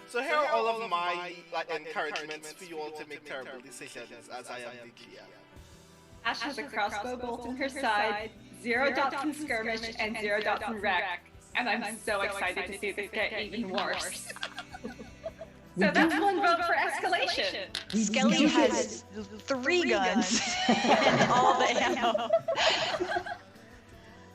So here are all of my encouragements for you all to make terrible decisions as I am the GM. Ash has a crossbow bolt in her side, 0 dots in skirmish, and 0 dots in wreck. And I'm so excited to see this get even worse. So that's one vote for escalation. Skelly has 3 guns and all the ammo.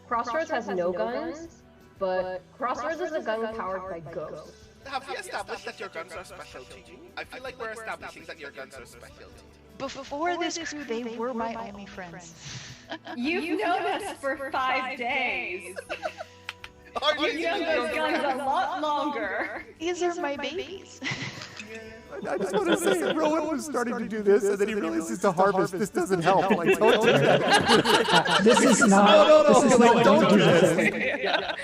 Crossroads has no guns, but Crossroads is a gun powered by ghosts. Have we established that your guns are special to you? I feel like we're establishing that your guns are special to you. Before this crew, they were my only friends. You've known us for 5 days. You've known those guns a lot longer. These are my babies. I just want to say, Rowan was starting to do this, and then he realizes to harvest, this doesn't help. Like, don't do that. This is not. No. This is Like, not don't do this.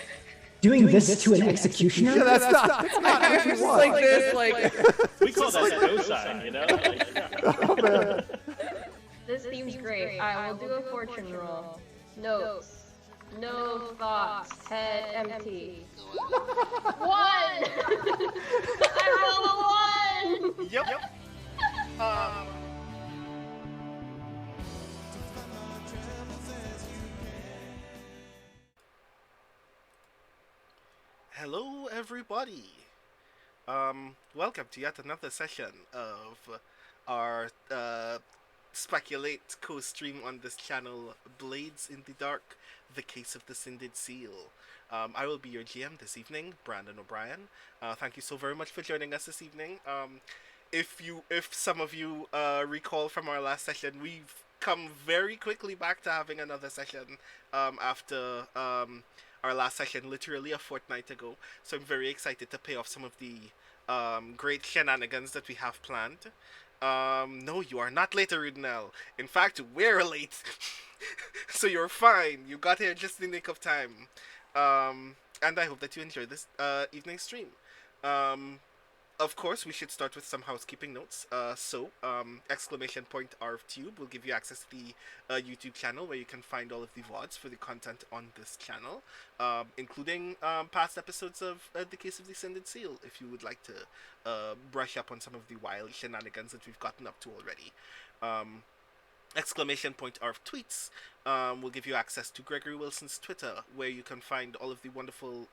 Doing this to an executioner? Yeah, that's not what you want. Like this, like we call that docile, you know? Oh, man. This seems great. I will do a fortune roll. Notes. No thoughts. Head empty. 1! I rolled a 1! Yep. Hello, everybody. Welcome to yet another session of our Speculate co-stream on this channel, Blades in the Dark, The Case of the Cindered Seal. I will be your GM this evening, Brandon O'Brien. Thank you so very much for joining us this evening. If some of you recall from our last session, we've come very quickly back to having another session after our last session, literally a fortnight ago. So I'm very excited to pay off some of the great shenanigans that we have planned. No, you are not late, Rudenel. In fact, we're late. So you're fine. You got here just in the nick of time. And I hope that you enjoy this evening stream. Of course, we should start with some housekeeping notes. Exclamation point RFTube will give you access to the YouTube channel where you can find all of the VODs for the content on this channel, including past episodes of The Case of the Cindered Seal, if you would like to brush up on some of the wild shenanigans that we've gotten up to already. Exclamation point ARF tweets will give you access to Gregory Wilson's Twitter, where you can find all of the wonderful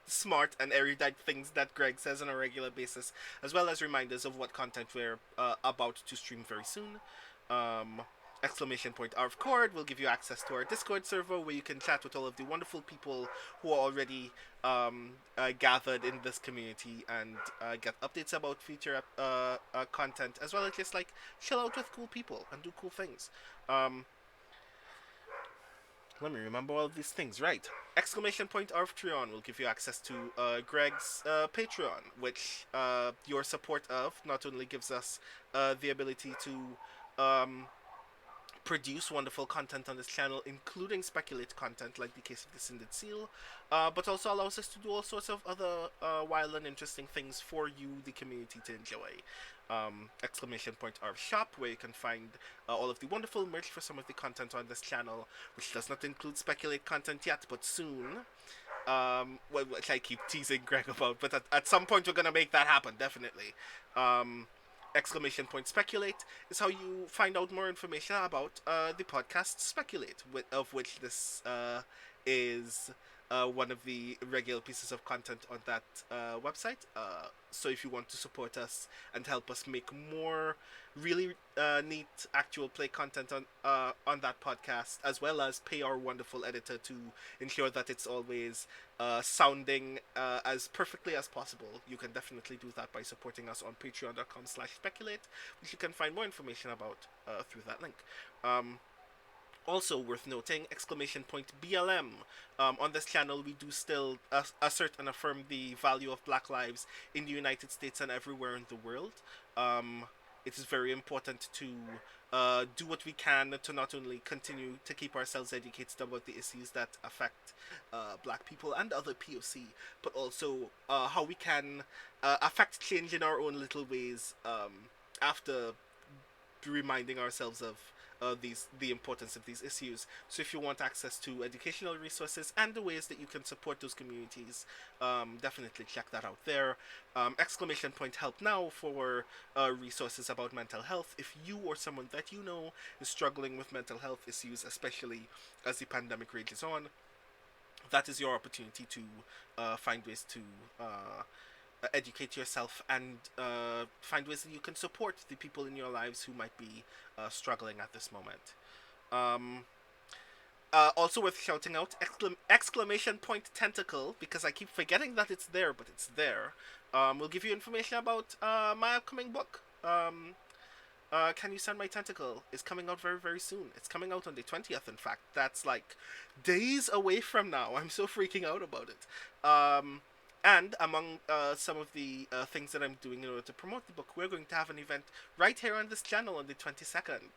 smart and erudite things that Greg says on a regular basis, as well as reminders of what content we're about to stream very soon. Exclamation point ARF Cord will give you access to our Discord server, where you can chat with all of the wonderful people who are already gathered in this community and get updates about future content, as well as just like chill out with cool people and do cool things. Let me remember all of these things. Right. Exclamation point Arftreon will give you access to Greg's Patreon, which your support of not only gives us the ability to produce wonderful content on this channel, including Speculate content like The Case of the Cindered Seal, but also allows us to do all sorts of other wild and interesting things for you, the community, to enjoy. Exclamation point Arf Shop, where you can find all of the wonderful merch for some of the content on this channel, which does not include Speculate content yet, but soon. Which I keep teasing Greg about, but at some point we're going to make that happen, definitely. Exclamation point Speculate is how you find out more information about the podcast Speculate, of which this is one of the regular pieces of content on that website. So if you want to support us and help us make more really neat actual play content on that podcast, as well as pay our wonderful editor to ensure that it's always sounding as perfectly as possible, you can definitely do that by supporting us on patreon.com/speculate, which you can find more information about through that link. Also worth noting, exclamation point BLM. On this channel, we do still assert and affirm the value of Black lives in the United States and everywhere in the world. It is very important to do what we can to not only continue to keep ourselves educated about the issues that affect Black people and other POC, but also how we can affect change in our own little ways after reminding ourselves of the importance of these issues. So if you want access to educational resources and the ways that you can support those communities, definitely check that out there. Exclamation point help now for resources about mental health. If you or someone that you know is struggling with mental health issues, especially as the pandemic rages on, that is your opportunity to find ways to educate yourself and find ways that you can support the people in your lives who might be struggling at this moment. Um, Also worth shouting out, exclamation point tentacle, because I keep forgetting that it's there, but it's there. We'll give you information about my upcoming book. Can You Send My Tentacle is coming out very, very soon. It's coming out on the 20th, in fact. That's like days away from now. I'm so freaking out about it. And among some of the things that I'm doing in order to promote the book, we're going to have an event right here on this channel on the 22nd.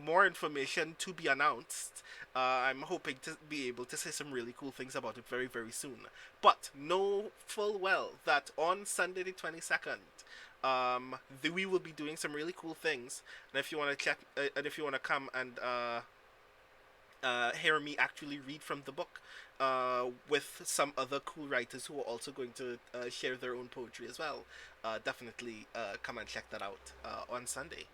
More information to be announced. I'm hoping to be able to say some really cool things about it very, very soon. But know full well that on Sunday the 22nd, we will be doing some really cool things. And if you want to check, and if you want to come and hear me actually read from the book, with some other cool writers who are also going to share their own poetry as well, definitely come and check that out on Sunday.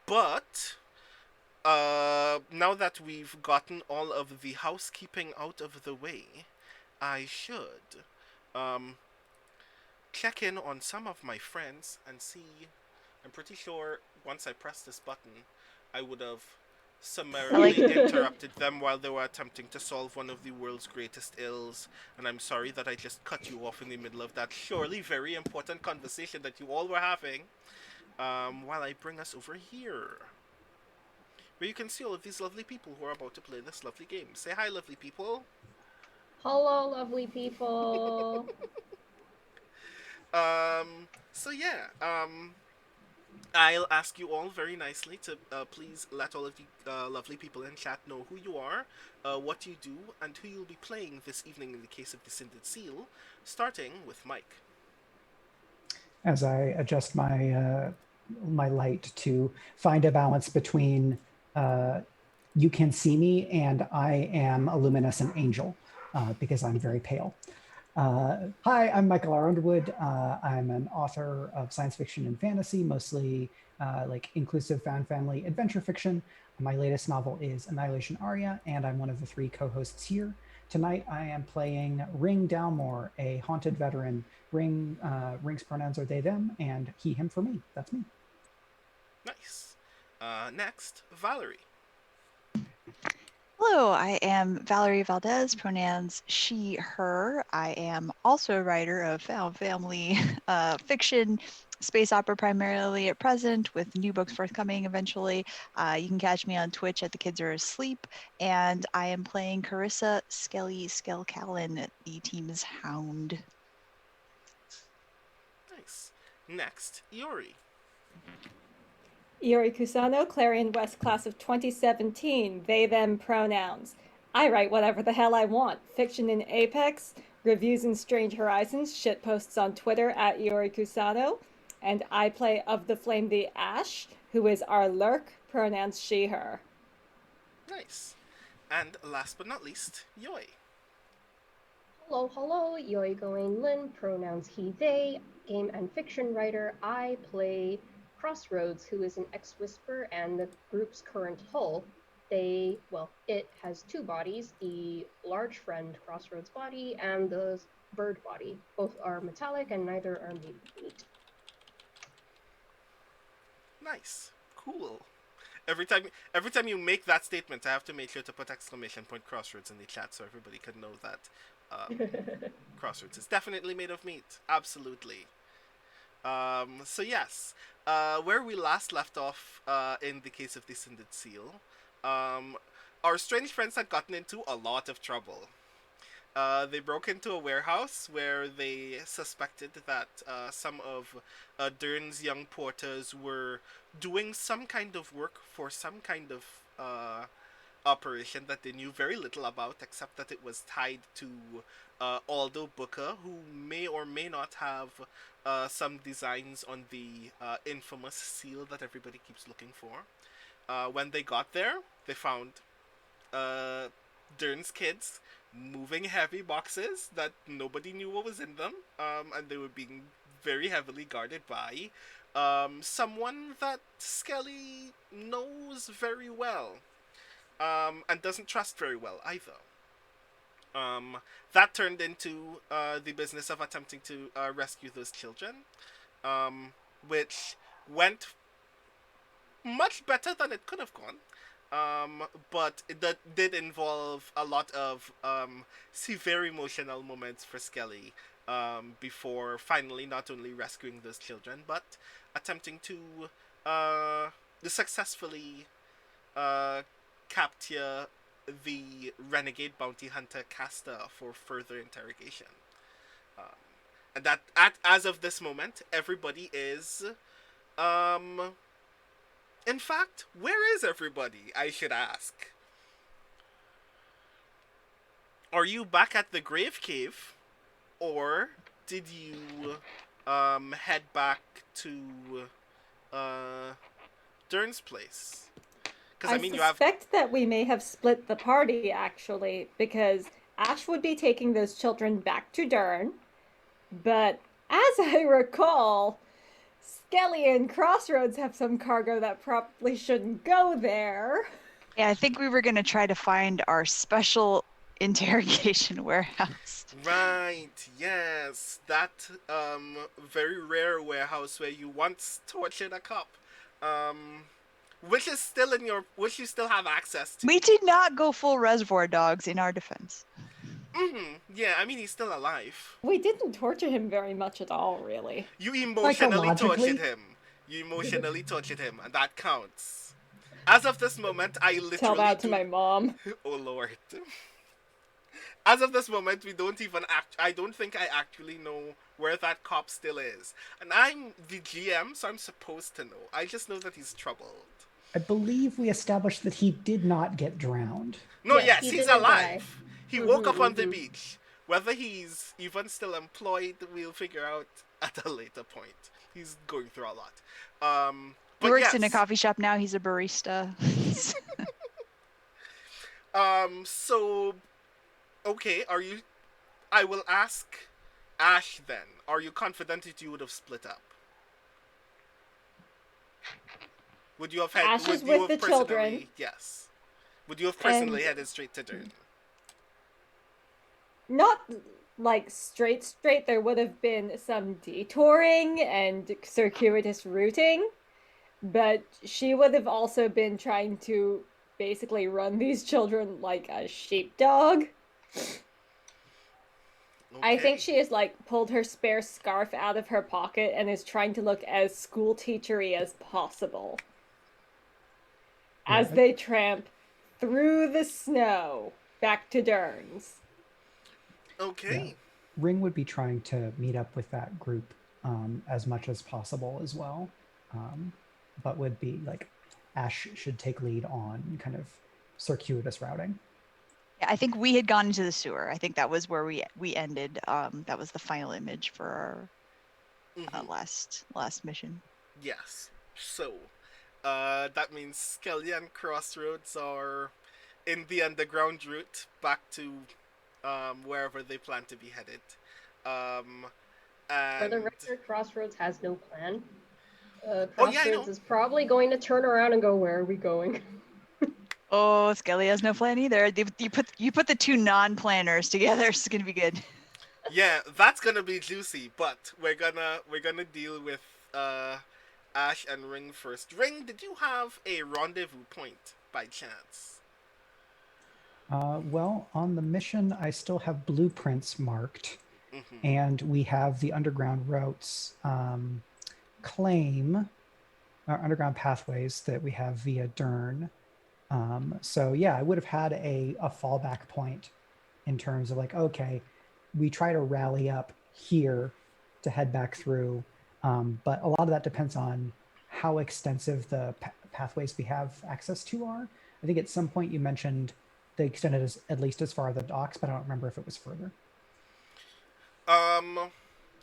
But now that we've gotten all of the housekeeping out of the way, I should check in on some of my friends and see. I'm pretty sure once I press this button, I would have summarily interrupted them while they were attempting to solve one of the world's greatest ills, and I'm sorry that I just cut you off in the middle of that surely very important conversation that you all were having, while I bring us over here, where you can see all of these lovely people who are about to play this lovely game. Say hi, lovely people. Hello, lovely people. So yeah, I'll ask you all very nicely to please let all of the lovely people in chat know who you are, what you do, and who you'll be playing this evening in the case of the Cindered Seal, starting with Mike. As I adjust my my light to find a balance between you can see me and I am a luminescent angel because I'm very pale. Hi, I'm Michael R. Underwood. I'm an author of science fiction and fantasy, mostly like inclusive fan family adventure fiction. My latest novel is Annihilation Aria, and I'm one of the 3 co-hosts here. Tonight, I am playing Ring Dalmore, a haunted veteran. Ring's pronouns are they, them, and he, him for me. That's me. Nice. Next, Valerie. Hello, I am Valerie Valdes, pronouns she, her. I am also a writer of found family fiction, space opera primarily at present, with new books forthcoming eventually. You can catch me on Twitch at The Kids Are Asleep, and I am playing Carissa Skelly Skelcallen, the team's hound. Nice. Next, Iori. Iori Kusano, Clarion West class of 2017, they, them pronouns. I write whatever the hell I want. Fiction in Apex, reviews in Strange Horizons, shitposts on Twitter at Iori Kusano, and I play Of the Flame the Ash, who is our lurk, pronouns she, her. Nice. And last but not least, Jeoi. Hello, Jeoi Gawain Lin, pronouns he, they, game and fiction writer. I play Crossroads, who is an ex-Whisper and the group's current hull. It has 2 bodies, the large friend Crossroads body and the bird body. Both are metallic and neither are made of meat. Nice. Cool. Every time you make that statement, I have to make sure to put exclamation point Crossroads in the chat so everybody can know that Crossroads is definitely made of meat. Absolutely. So yes, where we last left off in the case of the Cindered Seal, our strange friends had gotten into a lot of trouble. They broke into a warehouse where they suspected that some of Dern's young porters were doing some kind of work for some kind of operation that they knew very little about, except that it was tied to Aldo Booker, who may or may not have some designs on the infamous seal that everybody keeps looking for. When they got there, they found uh, Dern's kids moving heavy boxes that nobody knew what was in them, and they were being very heavily guarded by someone that Skelly knows very well, and doesn't trust very well either. That turned into the business of attempting to rescue those children, which went much better than it could have gone. But that did involve a lot of severe emotional moments for Skelly before finally not only rescuing those children, but attempting to successfully uh, capture the renegade bounty hunter Castor for further interrogation. Um, and that, as of this moment, everybody is um, in fact, where is everybody, I should ask? Are you back at the Grave Cave? Or did you head back to Dern's place? Because, I I mean, you have... suspect that we may have split the party, actually, because Ash would be taking those children back to Dern, but as I recall, Skelly and Crossroads have some cargo that probably shouldn't go there. Yeah, I think we were going to try to find our special interrogation warehouse. Right, yes. That very rare warehouse where you once tortured a cop. Which is still in your... which you still have access to. We did not go full Reservoir Dogs in our defense. Yeah, I mean, he's still alive. We didn't torture him very much at all, really. You emotionally Psychologically? tortured him. You emotionally tortured him, and that counts. As of this moment, I literally Tell that to my mom. Oh lord. As of this moment, we don't even I don't think I actually know where that cop still is. And I'm the GM, so I'm supposed to know. I just know that he's troubled. I believe we established that he did not get drowned. No, Yes, yes, he he's didn't alive. He woke up on the mhm. beach. Whether he's even still employed, we'll figure out at a later point. He's going through a lot. He But works in a yes. coffee shop now. He's a barista. So, okay, I will ask Ash then. Are you confident that you would have split up? Would you have had... Ash would is you with have the personally... children. Yes. Would you have personally headed straight to Dern? Not like straight. There would have been some detouring and circuitous routing, but she would have also been trying to basically run these children like a sheepdog. I think she has like pulled her spare scarf out of her pocket and is trying to look as school teachery as possible as they tramp through the snow back to Dern's. Okay. Yeah. Ring would be trying to meet up with that group as much as possible as well, but would be like Ash should take lead on kind of circuitous routing. Yeah, I think we had gone into the sewer. I think that was where we ended. That was the final image for our last mission. Yes. So, that means Skelly and Crossroads are in the underground route back to wherever they plan to be headed. For the And record, Crossroads has no plan. Oh, Crossroads yeah, I know. is probably going to turn around and go, "Where are we going?" Oh, Skelly has no plan either. You put the two non-planners together. It's gonna be good. yeah, that's gonna be juicy. But we're gonna deal with Ash and Ring first. Ring, did you have a rendezvous point by chance? Well, on the mission, I still have blueprints marked, and we have the underground routes claim, our underground pathways that we have via Dern. So yeah, I would have had a fallback point in terms of like, okay, we try to rally up here to head back through, but a lot of that depends on how extensive the pathways we have access to are. I think at some point you mentioned they extended at least as far as the docks, but I don't remember if it was further.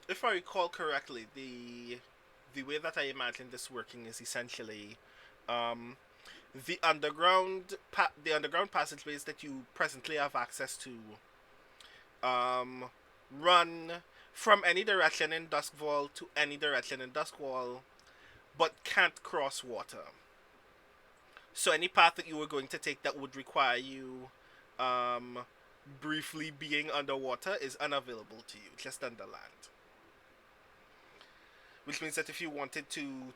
If I recall correctly, the way that I imagine this working is essentially, um, the underground passageways that you presently have access to, um, run from any direction in Duskwall to any direction in Duskwall, but can't cross water. So any path that you were going to take that would require you, um, briefly being underwater is unavailable to you, just under land. Which means that if you wanted to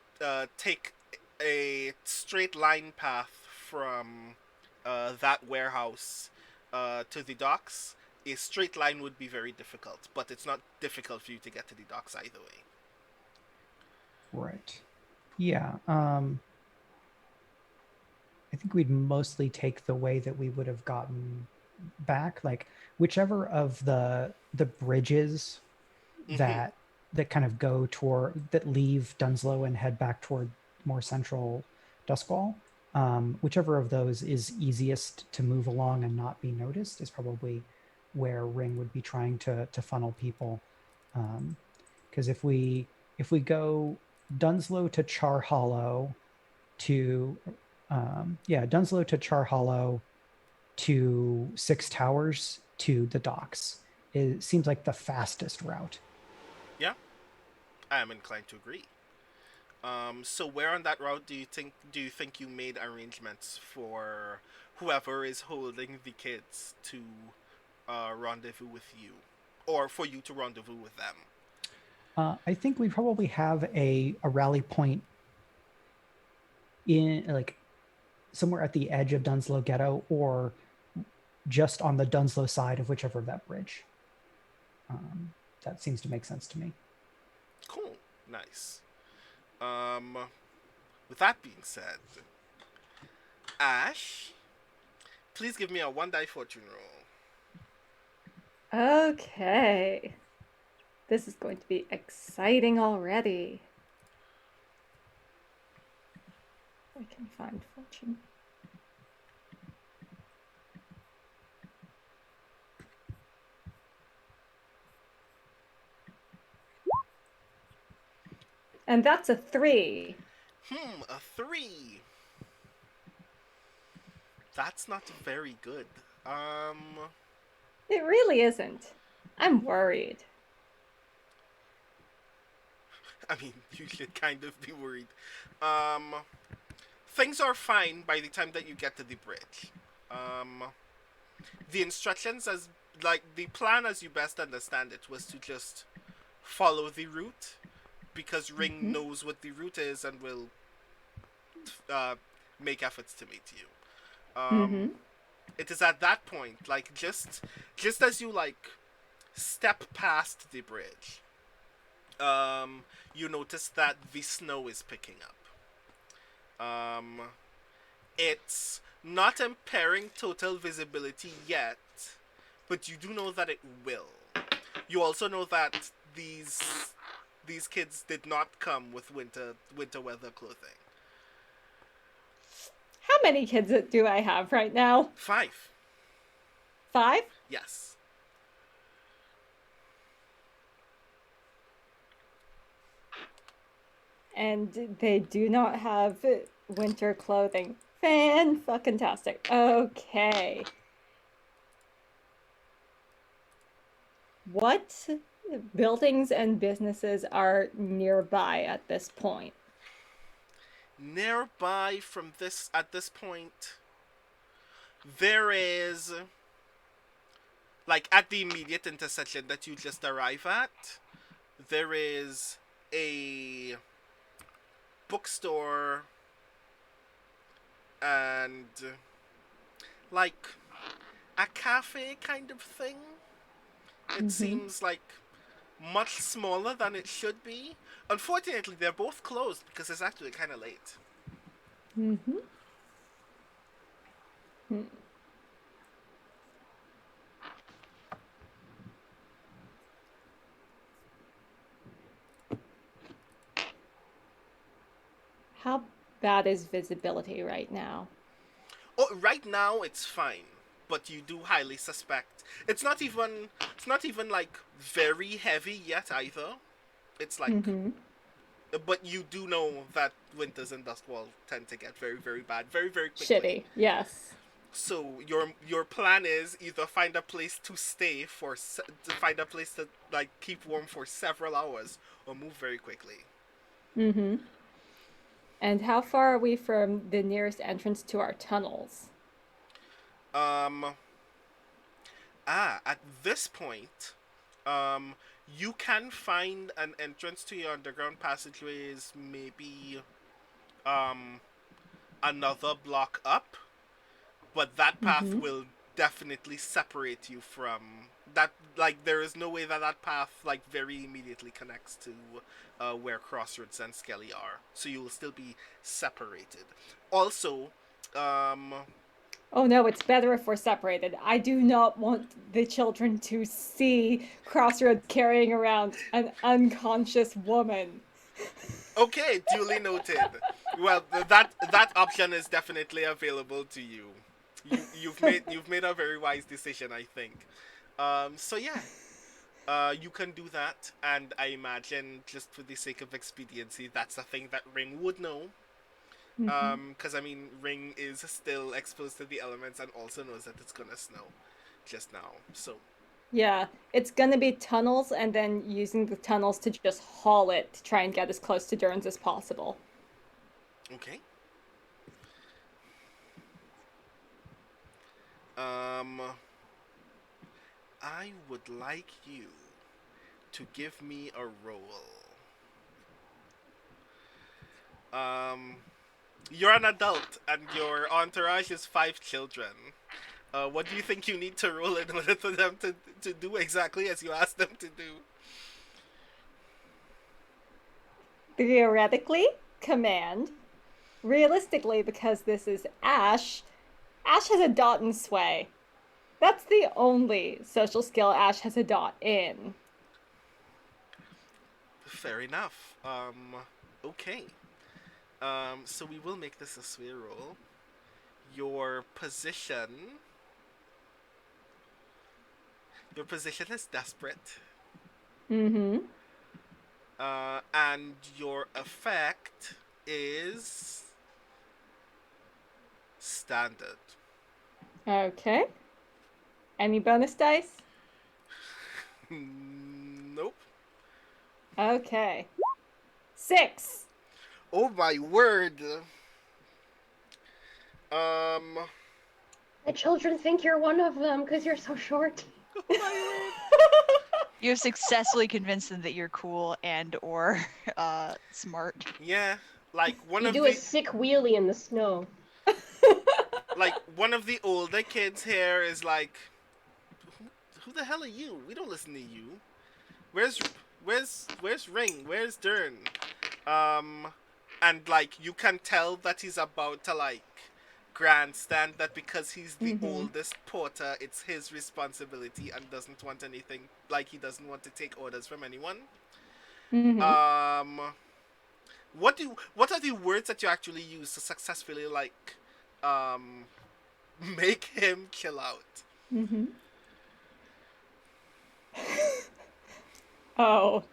take a straight line path from that warehouse to the docks, a straight line would be very difficult, but it's not difficult for you to get to the docks either way. Right. Yeah. I think we'd mostly take the way that we would have gotten back, like whichever of the bridges that kind of go that leave Dunslow and head back toward more central Duskwall. Whichever of those is easiest to move along and not be noticed is probably where Ring would be trying to funnel people. Because if we go Dunslow to Char Hollow to Dunslow to Char Hollow to Six Towers to the docks, it seems like the fastest route. Yeah, I am inclined to agree. So where on that route do you think you made arrangements for whoever is holding the kids to rendezvous with you, or for you to rendezvous with them? I think we probably have a rally point in like somewhere at the edge of Dunslow Ghetto, or just on the Dunslow side of whichever of that bridge. That seems to make sense to me. Cool, nice. With that being said, Ash, please give me a 1 die fortune roll. Okay. This is going to be exciting already. I can find fortune. And that's a 3. A 3. That's not very good. It really isn't. I'm worried. I mean, you should kind of be worried. Things are fine by the time that you get to the bridge. The instructions, the plan as you best understand it, was to just follow the route, because Ring knows what the route is and will make efforts to meet you. It is at that point, just as you step past the bridge, you notice that the snow is picking up. It's not impairing total visibility yet, but you do know that it will. You also know that these kids did not come with winter weather clothing. How many kids do I have right now? 5. 5? Yes. And they do not have winter clothing. Fan-fucking-tastic. Okay. What buildings and businesses are nearby at this point? Nearby at this point, there is, at the immediate intersection that you just arrive at, there is a bookstore and a cafe kind of thing. It seems much smaller than it should be. Unfortunately, they're both closed because it's actually kind of late. How bad is visibility right now? Oh, right now it's fine, but you do highly suspect. It's not even. It's not even like very heavy yet either. It's like, Mm-hmm. but you do know that winters in Duskwall tend to get very, very bad, very, very quickly. Shitty. Yes. So your plan is either find a place to stay to find a place to like keep warm for several hours, or move very quickly. Mm-hmm. And how far are we from the nearest entrance to our tunnels? Um. At this point, um, you can find an entrance to your underground passageways. Maybe um another block up, but that path Mm-hmm. will definitely separate you from that. Like, there is no way that that path like very immediately connects to where Crossroads and Skelly are, so you will still be separated. Also, um Oh no, it's better if we're separated. I do not want the children to see Crossroads carrying around an unconscious woman. okay, duly noted. Well, that option is definitely available to you. You've made a very wise decision, I think. So yeah, you can do that, and I imagine, just for the sake of expediency, that's a thing that Ring would know. Mm-hmm. Because I mean, Ring is still exposed to the elements and also knows that it's gonna snow just now. So Yeah, it's gonna be tunnels and then using the tunnels to just haul it to try and get as close to Durns as possible. okay. Um, I would like you to give me a roll. Um, you're an adult and your entourage is 5 children. What do you think you need to roll in order for them to do exactly as you asked them to do? Theoretically, command. Realistically, because this is Ash, Ash has a dot in sway. That's the only social skill Ash has a dot in. Fair enough. Okay. So we will make this a sway roll. Your position. Your position is desperate. Mm-hmm. And your effect is standard. Okay. Any bonus dice? Nope. Okay. 6. Oh my word. Um. The children think you're one of them because you're so short. Oh my You have successfully convinced them that you're cool and or smart. word. Yeah. Like one You of do a the sick wheelie in the snow. one of the older kids here is like, who the hell are you? We don't listen to you. Where's where's Ring? Where's Dern? Um, and like you can tell that he's about to like grandstand that because he's the oldest porter, it's his responsibility and doesn't want anything, like he doesn't want to take orders from anyone. Mm-hmm. What are the words that you actually use to successfully like um make him chill out? Mm-hmm. Oh.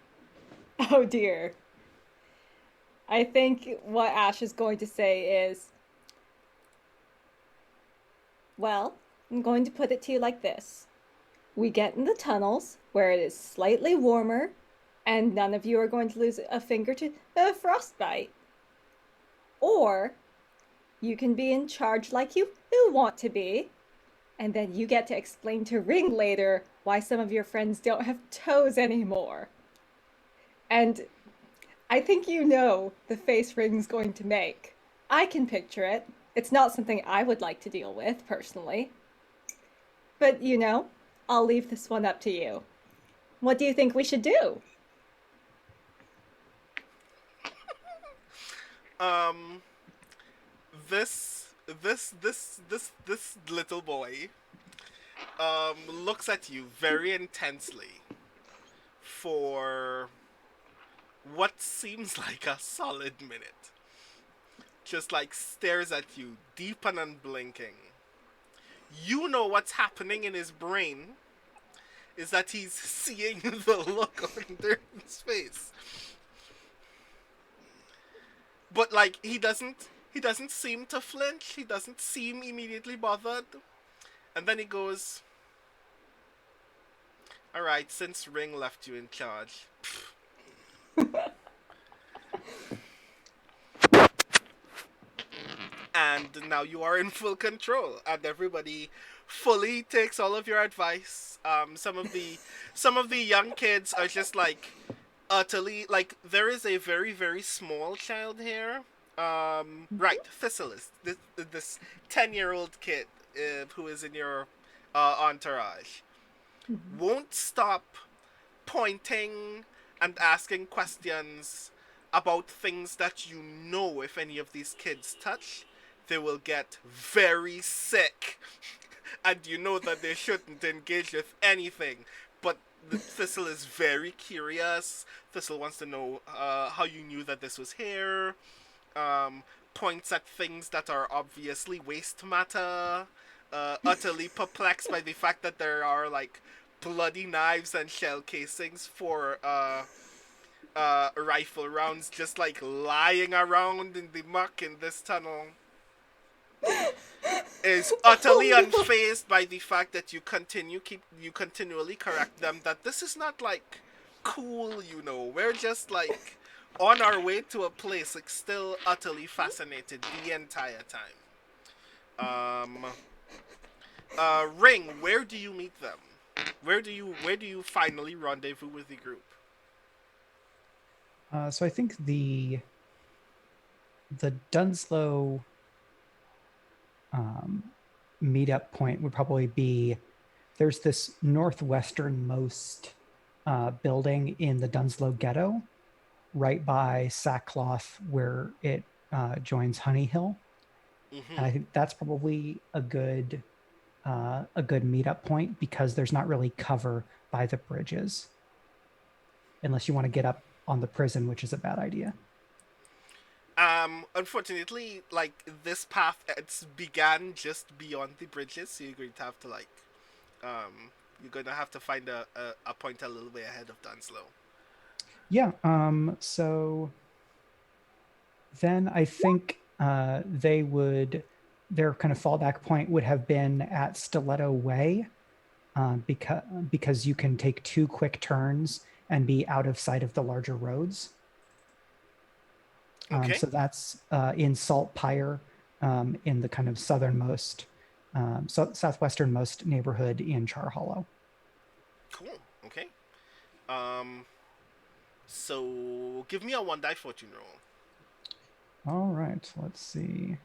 Oh dear. I think what Ash is going to say is, well, I'm going to put it to you like this. We get in the tunnels where it is slightly warmer, and none of you are going to lose a finger to frostbite. Or you can be in charge like you want to be, and then you get to explain to Ring later why some of your friends don't have toes anymore. And I think you know the face Ring's going to make. I can picture it. It's not something I would like to deal with, personally. But, you know, I'll leave this one up to you. What do you think we should do? Um, this little boy looks at you very intensely for what seems like a solid minute, just like stares at you, deep and unblinking. You know what's happening in his brain is that he's seeing the look on Durden's face. But like he doesn't seem to flinch, he doesn't seem immediately bothered. And then he goes, "Alright, since Ring left you in charge." And now you are in full control, and everybody fully takes all of your advice. Some of the young kids are just like utterly like there is a very very small child here. Right, Thistle is this 10-year-old kid who is in your entourage. Won't stop pointing and asking questions about things that you know if any of these kids touch, they will get very sick. And you know that they shouldn't engage with anything. But the Thistle is very curious. Thistle wants to know how you knew that this was here. Points at things that are obviously waste matter. Utterly perplexed by the fact that there are like bloody knives and shell casings for rifle rounds just like lying around in the muck in this tunnel. Is utterly unfazed by the fact that you continually correct them that this is not like cool, you know. We're just like on our way to a place, like still utterly fascinated the entire time. Ring, where do you meet them? Where do you finally rendezvous with the group? So I think the Dunslow meetup point would probably be there's this northwesternmost building in the Dunslow ghetto, right by Sackcloth, where it joins Honey Hill, and I think that's probably a good meetup point because there's not really cover by the bridges, unless you want to get up on the prison, which is a bad idea. Unfortunately, like this path, it's began just beyond the bridges, so you're going to have to like, you're going to have to find a point a little way ahead of Dunslow. Yeah. So then I think their kind of fallback point would have been at Stiletto Way, because you can take 2 quick turns and be out of sight of the larger roads. Okay. So that's in Saltpire, in the kind of southernmost, southwesternmost neighborhood in Char Hollow. Cool. Okay. So give me a 1 die fortune roll. All right. Let's see.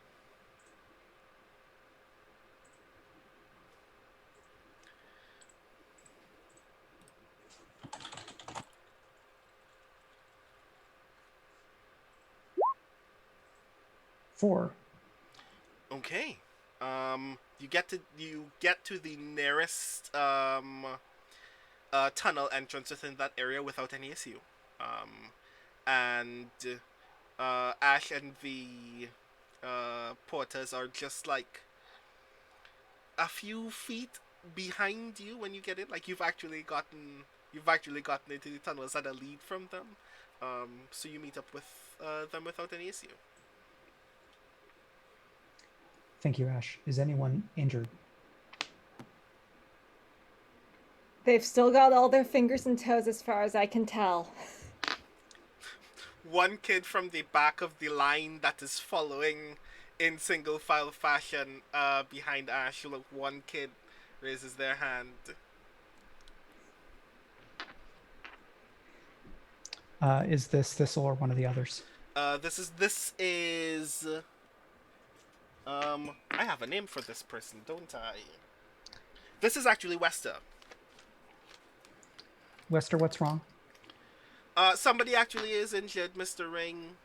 Four. Okay. You get to the nearest tunnel entrance within that area without any issue. And Ash and the porters are just like a few feet behind you when you get in. Like you've actually gotten into the tunnels that are lead from them. So you meet up with them without any issue. Thank you, Ash. Is anyone injured? They've still got all their fingers and toes as far as I can tell. One kid from the back of the line that is following in single file fashion behind Ash. Look, one kid raises their hand. Is this Thistle or one of the others? This is I have a name for this person, don't I? This is actually Wester. Wester, what's wrong? Somebody actually is injured, Mr. Ring.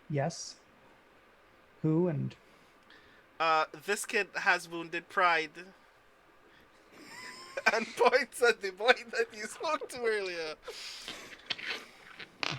Yes. Who and... This kid has wounded pride. And points at the boy that you spoke to earlier.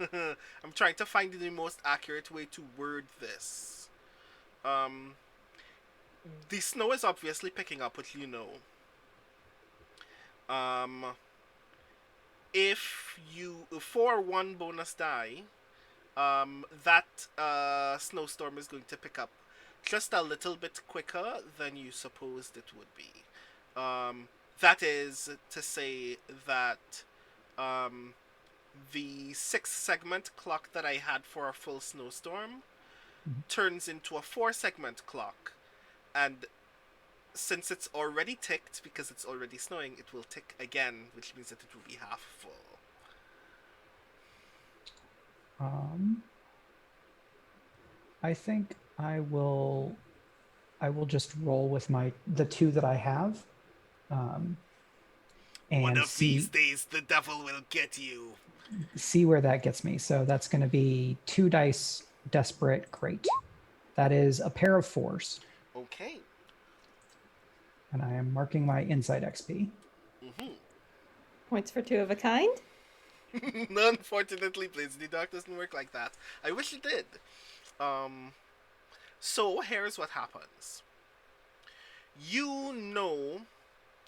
I'm trying to find the most accurate way to word this. Um, the snow is obviously picking up, which you know. Um, if you for one bonus die, that snowstorm is going to pick up just a little bit quicker than you supposed it would be. That is to say that um, the 6 segment clock that I had for a full snowstorm turns into a 4 segment clock, and since it's already ticked because it's already snowing, it will tick again, which means that it will be half full. I think I will just roll with the 2 that I have. And One of these days, the devil will get you. See where that gets me. So that's going to be 2 dice, desperate, great. That is a pair of 4s. Okay. And I am marking my inside XP. Points for 2 of a kind? Unfortunately, Blades the Dark doesn't work like that. I wish it did. So here's what happens. You know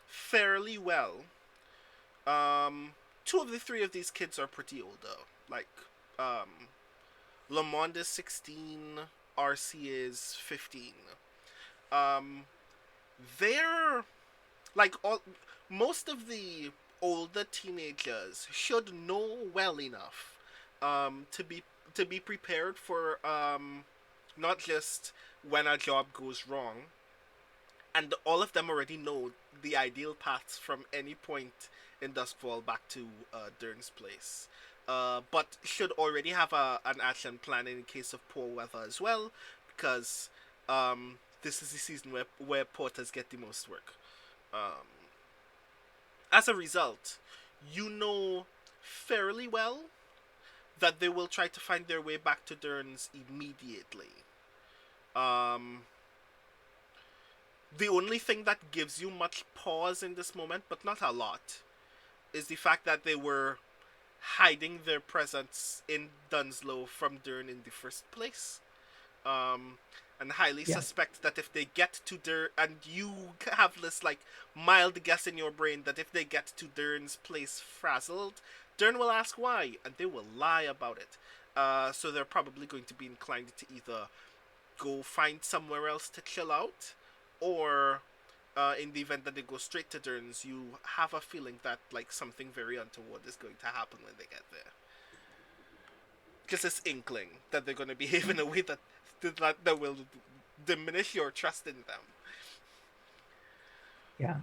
fairly well. 2 of the 3 of these kids are pretty older. Like, Lamond is 16, RC is 15. They're like most of the older teenagers should know well enough to be prepared for not just when a job goes wrong, and all of them already know the ideal paths from any point in Duskfall back to Dern's place, but should already have an action plan in case of poor weather as well, because this is the season where porters get the most work. As a result, you know fairly well that they will try to find their way back to Dern's immediately. The only thing that gives you much pause in this moment, but not a lot, is the fact that they were hiding their presence in Dunslow from Dern in the first place. And highly suspect that if they get to Dern, and you have this like mild guess in your brain that if they get to Dern's place frazzled, Dern will ask why, and they will lie about it. So they're probably going to be inclined to either go find somewhere else to chill out, or in the event that they go straight to Dern's, you have a feeling that like something very untoward is going to happen when they get there. Just this inkling that they're going to behave in a way that will diminish your trust in them. Yeah.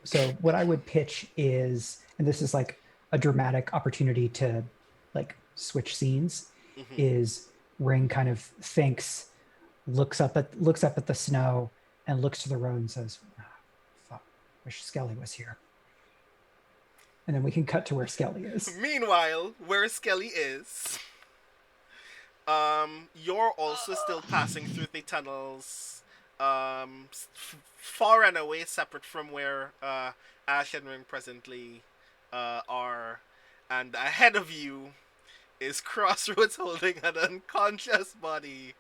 So what I would pitch is, and this is like a dramatic opportunity to like switch scenes, is Ring kind of thinks, looks up at the snow and looks to the road and says, fuck, wish Skelly was here. And then we can cut to where Skelly is. Meanwhile, where Skelly is, you're also still passing through the tunnels, far and away separate from where Ash and Ring presently are, and ahead of you is Crossroads holding an unconscious body.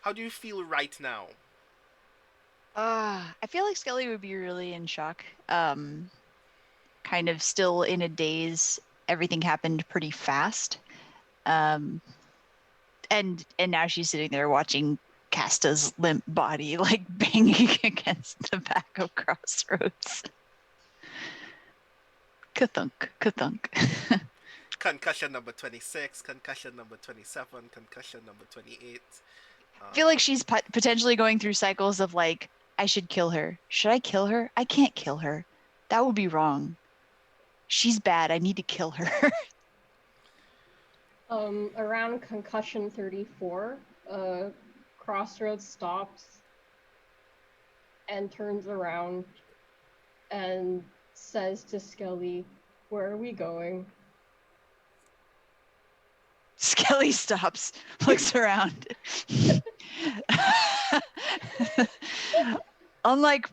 How do you feel right now? I feel like Skelly would be really in shock. Kind of still in a daze. Everything happened pretty fast. And now she's sitting there watching Casta's limp body like banging against the back of Crossroads. Ka-thunk, ka-thunk. Concussion number 26, concussion number 27, concussion number 28. I feel like she's potentially going through cycles of like, I should kill her. Should I kill her? I can't kill her. That would be wrong. She's bad. I need to kill her. Around concussion 34, Crossroads stops and turns around and says to Skelly, "Where are we going?" Skelly stops, looks around. Unlike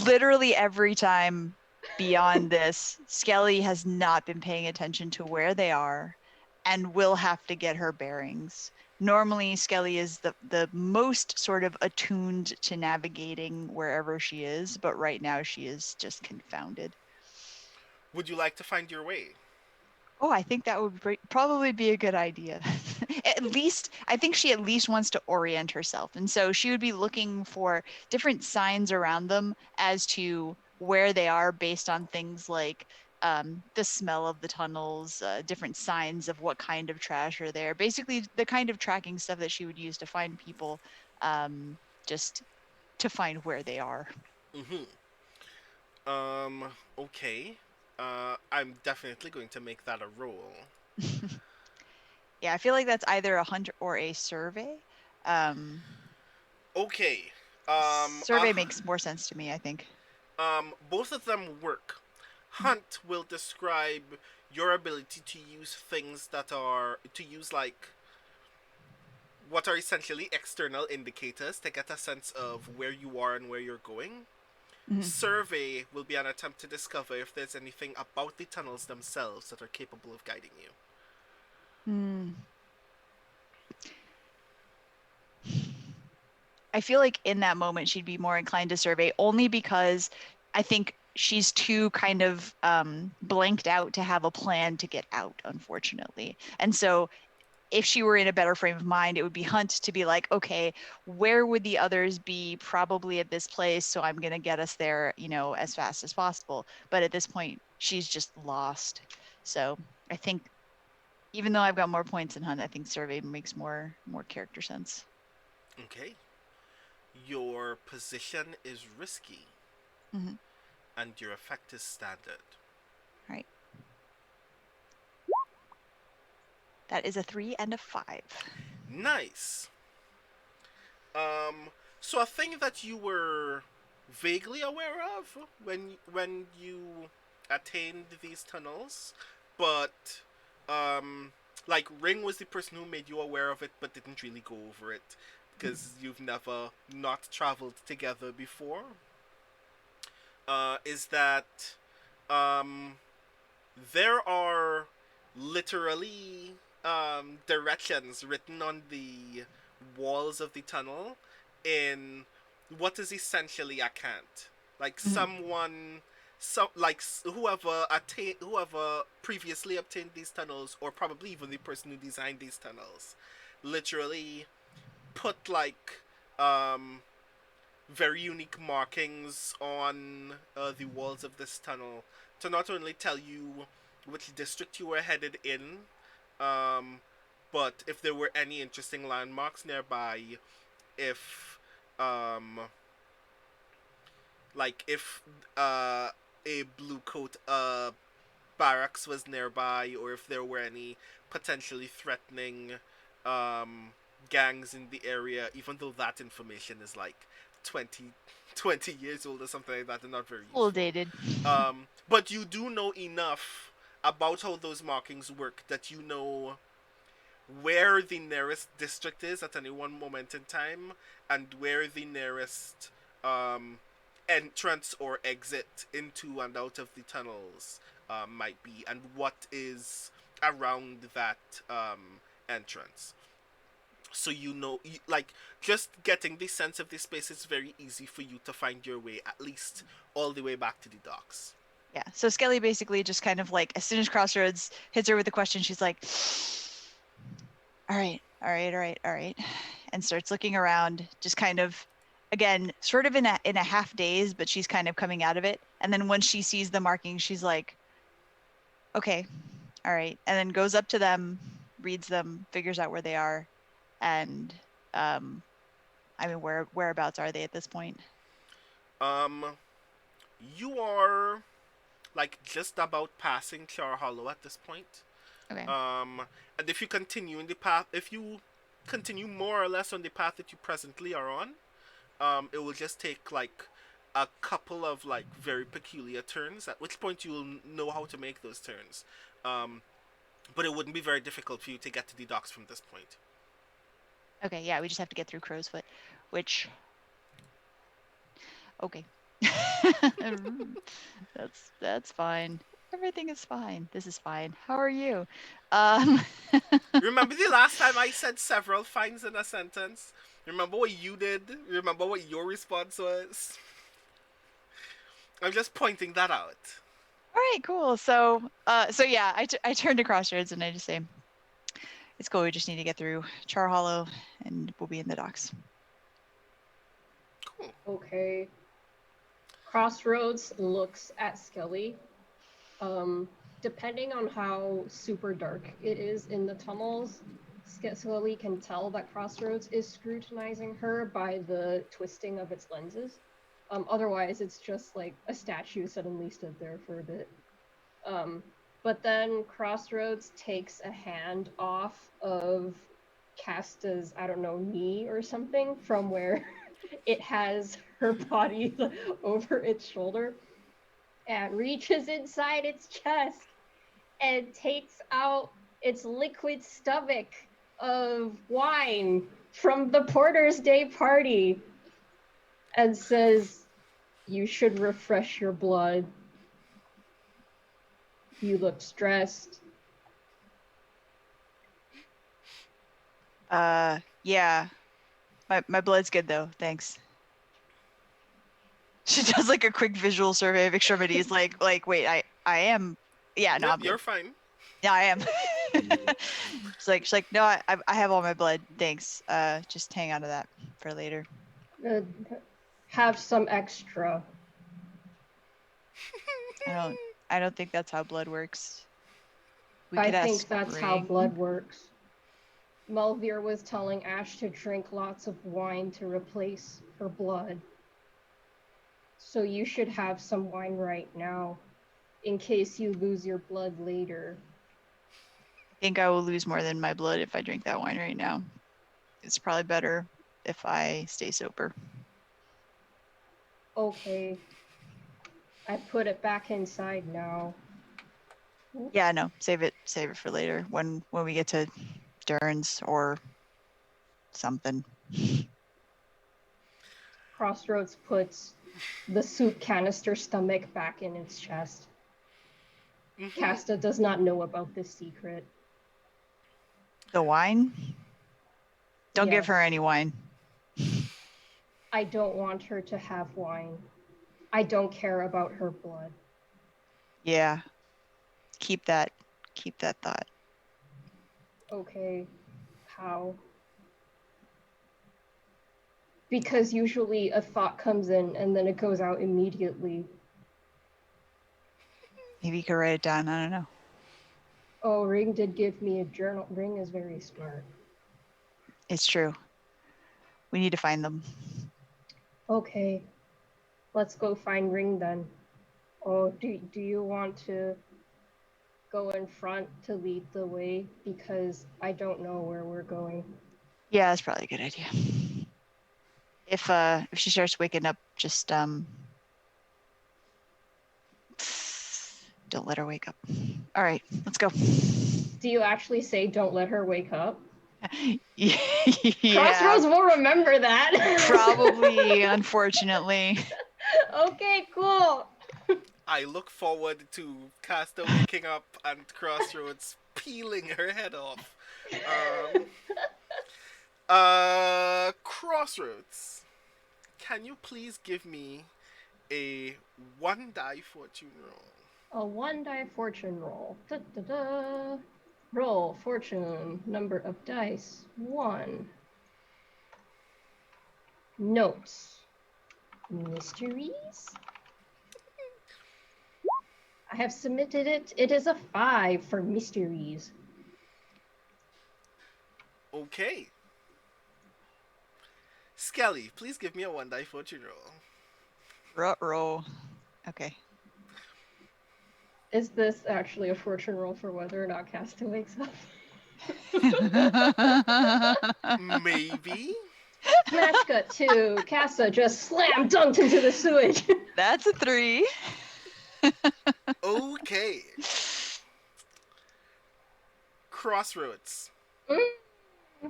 literally every time beyond this, Skelly has not been paying attention to where they are and will have to get her bearings. Normally, Skelly is the most sort of attuned to navigating wherever she is, but right now she is just confounded. Would you like to find your way? Oh, I think that would probably be a good idea. At least, I think she at least wants to orient herself. And so she would be looking for different signs around them as to where they are based on things like the smell of the tunnels, different signs of what kind of trash are there. Basically, the kind of tracking stuff that she would use to find people, just to find where they are. Mm-hmm. Okay. I'm definitely going to make that a roll. Yeah, I feel like that's either a hunt or a survey. Okay. Survey makes more sense to me, I think. Both of them work. Hunt will describe your ability to use things that are to use like what are essentially external indicators to get a sense of where you are and where you're going. Mhm. Survey will be an attempt to discover if there's anything about the tunnels themselves that are capable of guiding you. I feel like in that moment she'd be more inclined to survey, only because I think she's too kind of blanked out to have a plan to get out, unfortunately. And so if she were in a better frame of mind, it would be Hunt to be like, okay, where would the others be? Probably at this place, so I'm going to get us there, as fast as possible. But at this point, she's just lost. So I think even though I've got more points in Hunt, I think survey makes more character sense. Okay. Your position is risky, Mm-hmm. and your effect is standard. Right. That is a 3 and a 5. Nice. So a thing that you were vaguely aware of when you attained these tunnels, but like Ring was the person who made you aware of it, but didn't really go over it because you've never not traveled together before. Is that there are literally directions written on the walls of the tunnel in what is essentially a cant. Like someone, whoever previously obtained these tunnels, or probably even the person who designed these tunnels, literally put like very unique markings on the walls of this tunnel to not only tell you which district you were headed in, but if there were any interesting landmarks nearby, if if a blue coat barracks was nearby, or if there were any potentially threatening gangs in the area, even though that information is like 20 years old or something like that, and not very useful. Well dated. But you do know enough about how those markings work that you know where the nearest district is at any one moment in time, and where the nearest entrance or exit into and out of the tunnels might be, and what is around that entrance. So just getting the sense of this space, it's very easy for you to find your way, at least all the way back to the docks. Yeah, so Skelly basically just kind of like, as soon as Crossroads hits her with the question, she's like, all right, and starts looking around, just kind of, again, sort of in a half daze, but she's kind of coming out of it. And then when she sees the markings, she's like, okay, all right, and then goes up to them, reads them, figures out where they are, and whereabouts are they at this point? You are like just about passing Char Hollow at this point. Okay. And if you continue in the path, if you continue more or less on the path that you presently are on, it will just take like a couple of like very peculiar turns, at which point you'll know how to make those turns. But it wouldn't be very difficult for you to get to the docks from this point. Okay, yeah, we just have to get through Crow's Foot, which... Okay. That's fine. Everything is fine. This is fine. How are you? Um, Remember the last time I said several fines in a sentence? Remember what you did? Remember what your response was? I'm just pointing that out. all right, cool. So yeah, I turn to Crossroads and I just say, it's cool. We just need to get through Char Hollow, and we'll be in the docks. Cool. Okay. Crossroads looks at Skelly. Depending on how super dark it is in the tunnels, Skelly can tell that Crossroads is scrutinizing her by the twisting of its lenses. Otherwise, it's just like a statue suddenly stood there for a bit. But then Crossroads takes a hand off of Casta's, I don't know, knee or something from where it has her body over its shoulder and reaches inside its chest and takes out its liquid stomach of wine from the Porter's Day party and says, "You should refresh your blood. You look stressed." Yeah. My blood's good though. Thanks. She does like a quick visual survey of extremities. Like wait, I am. Yeah, no, Yep, I'm good. you're fine. Yeah, I am. she's like, no, I have all my blood. Thanks. Just hang on to that for later. Have some extra. I don't think that's how blood works. I think that's how blood works. Melvir was telling Ash to drink lots of wine to replace her blood. So you should have some wine right now, in case you lose your blood later. I think I will lose more than my blood if I drink that wine right now. It's probably better if I stay sober. Okay. I put it back inside now. Yeah, no, save it for later when we get to Dern's or something. Crossroads puts the soup canister stomach back in its chest. Casta does not know about this secret. The wine? Don't give Yes. her any wine. I don't want her to have wine. I don't care about her blood. Yeah. Keep that thought. Okay. How? Because usually a thought comes in and then it goes out immediately. Maybe you could write it down. I don't know. Oh, Ring did give me a journal. Ring is very smart. It's true. We need to find them. Okay. Let's go find Ring then. Oh, do you want to go in front to lead the way? Because I don't know where we're going. Yeah, that's probably a good idea. If she starts waking up, just don't let her wake up. All right, let's go. Do you actually say don't let her wake up? Yeah. Crossroads will remember that. Probably, unfortunately. Okay, cool. I look forward to Casta waking up and Crossroads peeling her head off. Crossroads, can you please give me a 1-die fortune roll? A 1-die fortune roll. Da-da-da. Roll fortune. Number of dice. 1. Notes. Mysteries. I have submitted it. It is a 5 for mysteries. Okay. Skelly, please give me a 1-die fortune roll. Roll. Okay. Is this actually a fortune roll for whether or not Casta wakes up? Maybe. Smash cut 2. Casta just slam dunked into the sewage. That's a 3. Okay. Crossroads.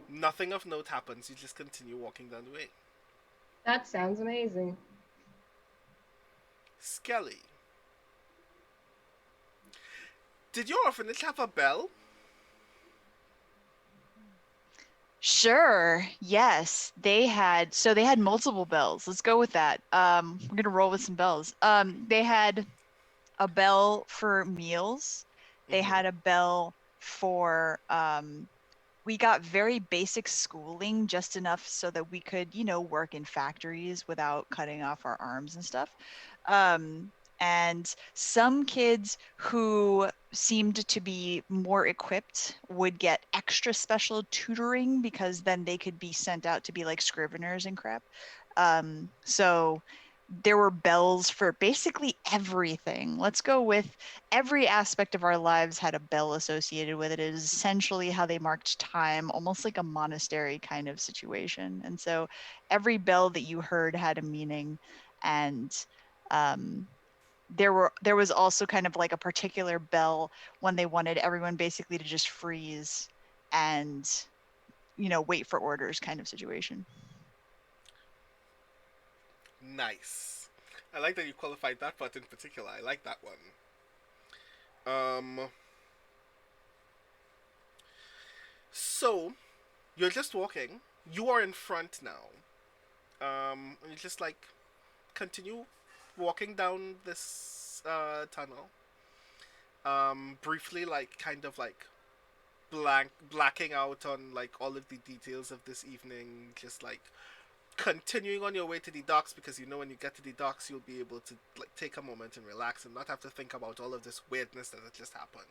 Nothing of note happens. You just continue walking down the way. That sounds amazing. Skelly, did your orphanage have a bell? Sure. Yes, they had multiple bells. Let's go with that. We're gonna roll with some bells. They had a bell for meals. They Mm-hmm. had a bell for we got very basic schooling, just enough so that we could, work in factories without cutting off our arms and stuff. Um, and some kids who seemed to be more equipped would get extra special tutoring because then they could be sent out to be like scriveners and crap. So there were bells for basically everything. Let's go with every aspect of our lives had a bell associated with it. It is essentially how they marked time, almost like a monastery kind of situation. And so every bell that you heard had a meaning. And um, there was also kind of like a particular bell when they wanted everyone basically to just freeze and wait for orders kind of situation. Nice. I like that you qualified that part in particular. I like that one. Um. So you're just walking. You are in front now. And you just like continue walking down this tunnel. Briefly, like kind of like blacking out on like all of the details of this evening. Just like continuing on your way to the docks because you know when you get to the docks you'll be able to like take a moment and relax and not have to think about all of this weirdness that had just happened.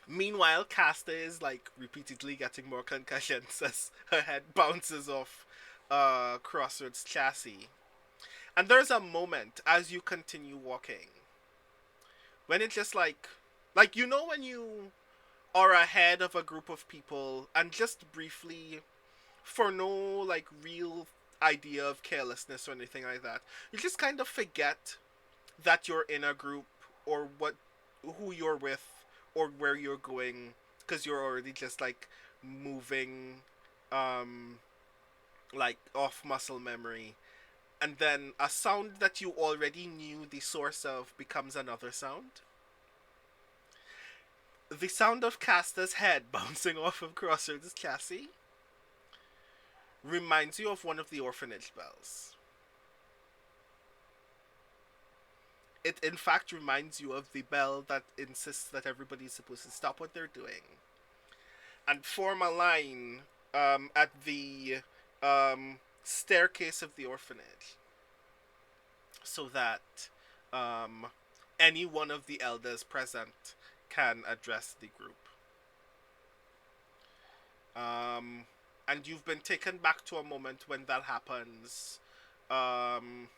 Meanwhile, Casta is like repeatedly getting more concussions as her head bounces off Crossroads chassis. And there's a moment as you continue walking when it just like when you are ahead of a group of people and just briefly, for no like real idea of carelessness or anything like that, you just kind of forget that you're in a group or who you're with or where you're going because you're already just like moving um like off muscle memory, and then a sound that you already knew the source of becomes another sound. The sound of Casta's head bouncing off of Crossroads' chassis reminds you of one of the orphanage bells. It in fact reminds you of the bell that insists that everybody's supposed to stop what they're doing and form a line at the staircase of the orphanage so that um, any one of the elders present can address the group. Um, and you've been taken back to a moment when that happens. Um,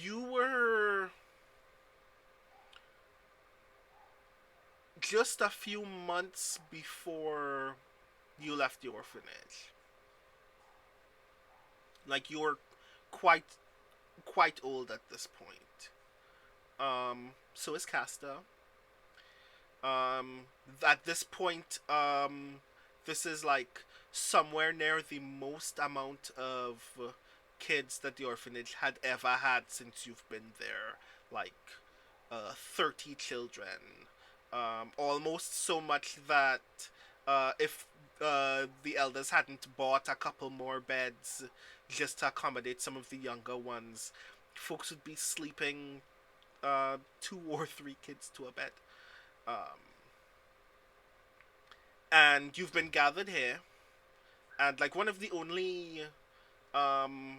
you were just a few months before you left the orphanage. Like you were quite old at this point. So is Casta. At this point, this is like somewhere near the most amount of kids that the orphanage had ever had since you've been there. Like 30 children. Almost so much that if the elders hadn't bought a couple more beds just to accommodate some of the younger ones, folks would be sleeping 2 or 3 kids to a bed. Um, and you've been gathered here, and like one of the only um,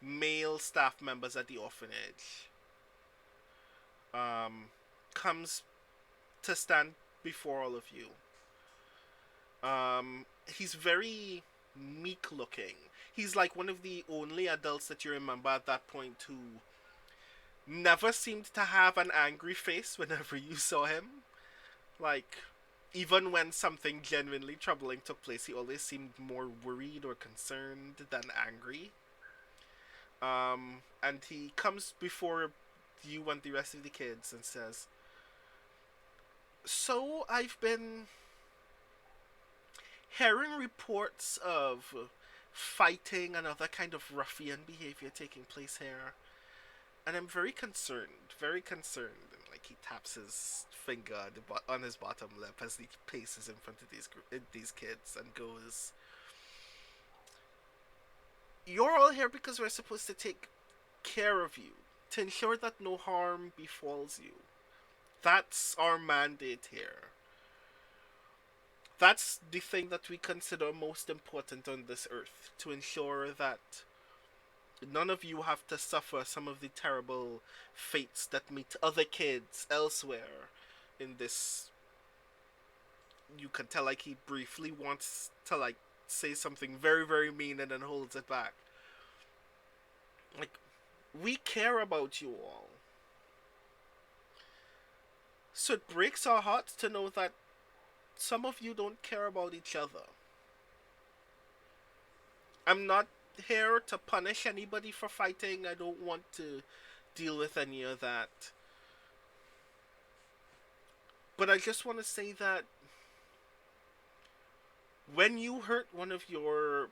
male staff members at the orphanage comes to stand before all of you. He's very meek looking. He's like one of the only adults that you remember at that point who never seemed to have an angry face whenever you saw him. Like, even when something genuinely troubling took place, he always seemed more worried or concerned than angry. And he comes before you and the rest of the kids and says, "So I've been hearing reports of fighting and other kind of ruffian behavior taking place here. And I'm very concerned, very concerned. And like he taps his finger on his bottom lip as he paces in front of these kids and goes, "You're all here because we're supposed to take care of you, to ensure that no harm befalls you. That's our mandate here. That's the thing that we consider most important on this earth, to ensure that none of you have to suffer some of the terrible fates that meet other kids elsewhere in this." You can tell like he briefly wants to like say something very, very mean and then holds it back. Like, we care about you all. So it breaks our hearts to know that some of you don't care about each other. I'm not here to punish anybody for fighting. I don't want to deal with any of that. But I just want to say that when you hurt one of your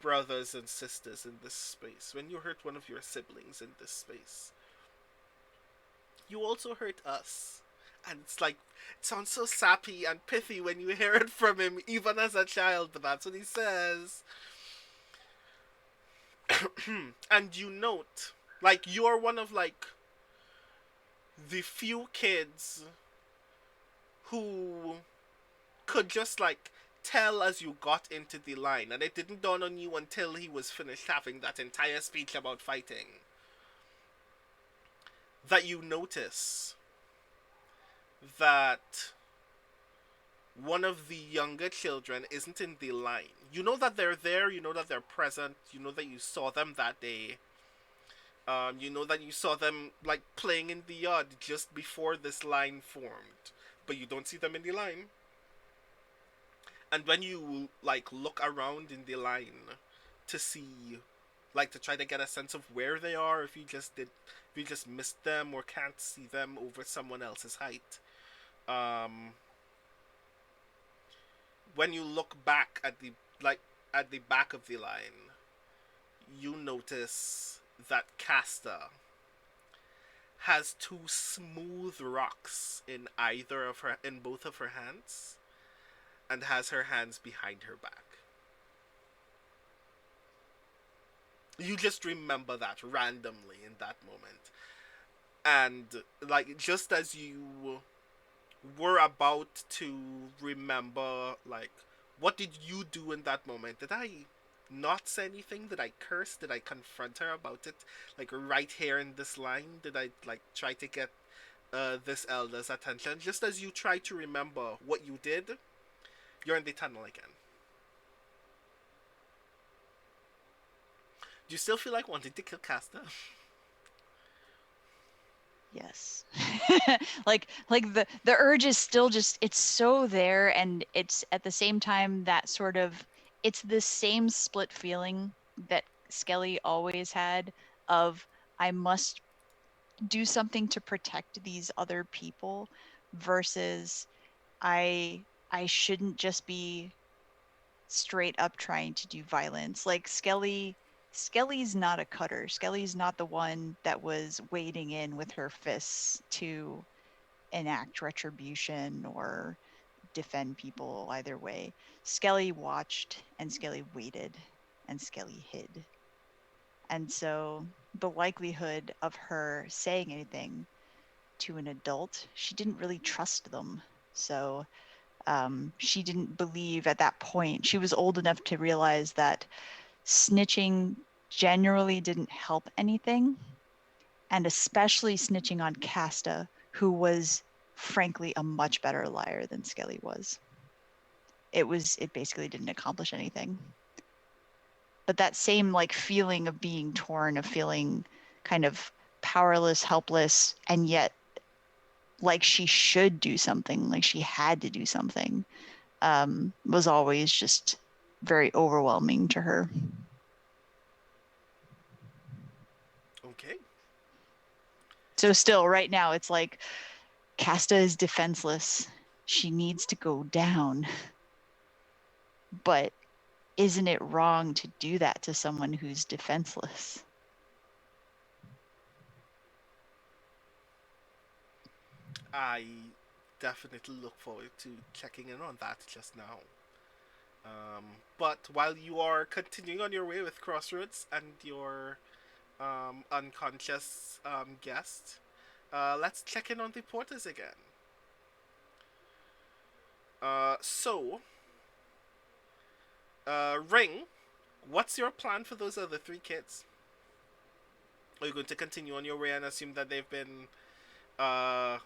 brothers and sisters in this space, when you hurt one of your siblings in this space, you also hurt us. And it's like, it sounds so sappy and pithy when you hear it from him, even as a child, but that's what he says. And you note, like, you're one of, like, the few kids who could just, like, tell as you got into the line, and it didn't dawn on you until he was finished having that entire speech about fighting, that you notice that one of the younger children isn't in the line. You know that they're there, you know that they're present, you know that you saw them that day. You know that you saw them like playing in the yard just before this line formed, but you don't see them in the line. And when you like look around in the line to see, like to try to get a sense of where they are, if you just missed them or can't see them over someone else's height, when you look back at the back of the line, you notice that Casta has two smooth rocks in both of her hands, and has her hands behind her back. You just remember that randomly in that moment. And like just as you were about to remember, like, what did you do in that moment? Did I not say anything? Did I curse? Did I confront her about it? Like right here in this line? Did I like try to get this elder's attention? Just as you try to remember what you did, you're in the tunnel again. Do you still feel like wanting to kill Casta? Yes. like the urge is still just, it's so there, and it's at the same time that sort of, it's the same split feeling that Skelly always had of, I must do something to protect these other people, versus I shouldn't just be straight up trying to do violence. Like Skelly's not a cutter. Skelly's not the one that was wading in with her fists to enact retribution or defend people either way. Skelly watched, and Skelly waited, and Skelly hid. And so the likelihood of her saying anything to an adult, she didn't really trust them. So she didn't believe at that point. She was old enough to realize that snitching generally didn't help anything, and especially snitching on Casta, who was frankly a much better liar than Skelly was. It basically didn't accomplish anything. But that same like feeling of being torn, of feeling kind of powerless, helpless, and yet like she should do something, like she had to do something, was always just very overwhelming to her. Okay. So still, right now, it's like Casta is defenseless. She needs to go down. But isn't it wrong to do that to someone who's defenseless? I definitely look forward to checking in on that just now. Um, but while you are continuing on your way with Crossroads and your unconscious guest, let's check in on the porters again. So, Ring, what's your plan for those other three kids? Are you going to continue on your way and assume that they've been uh,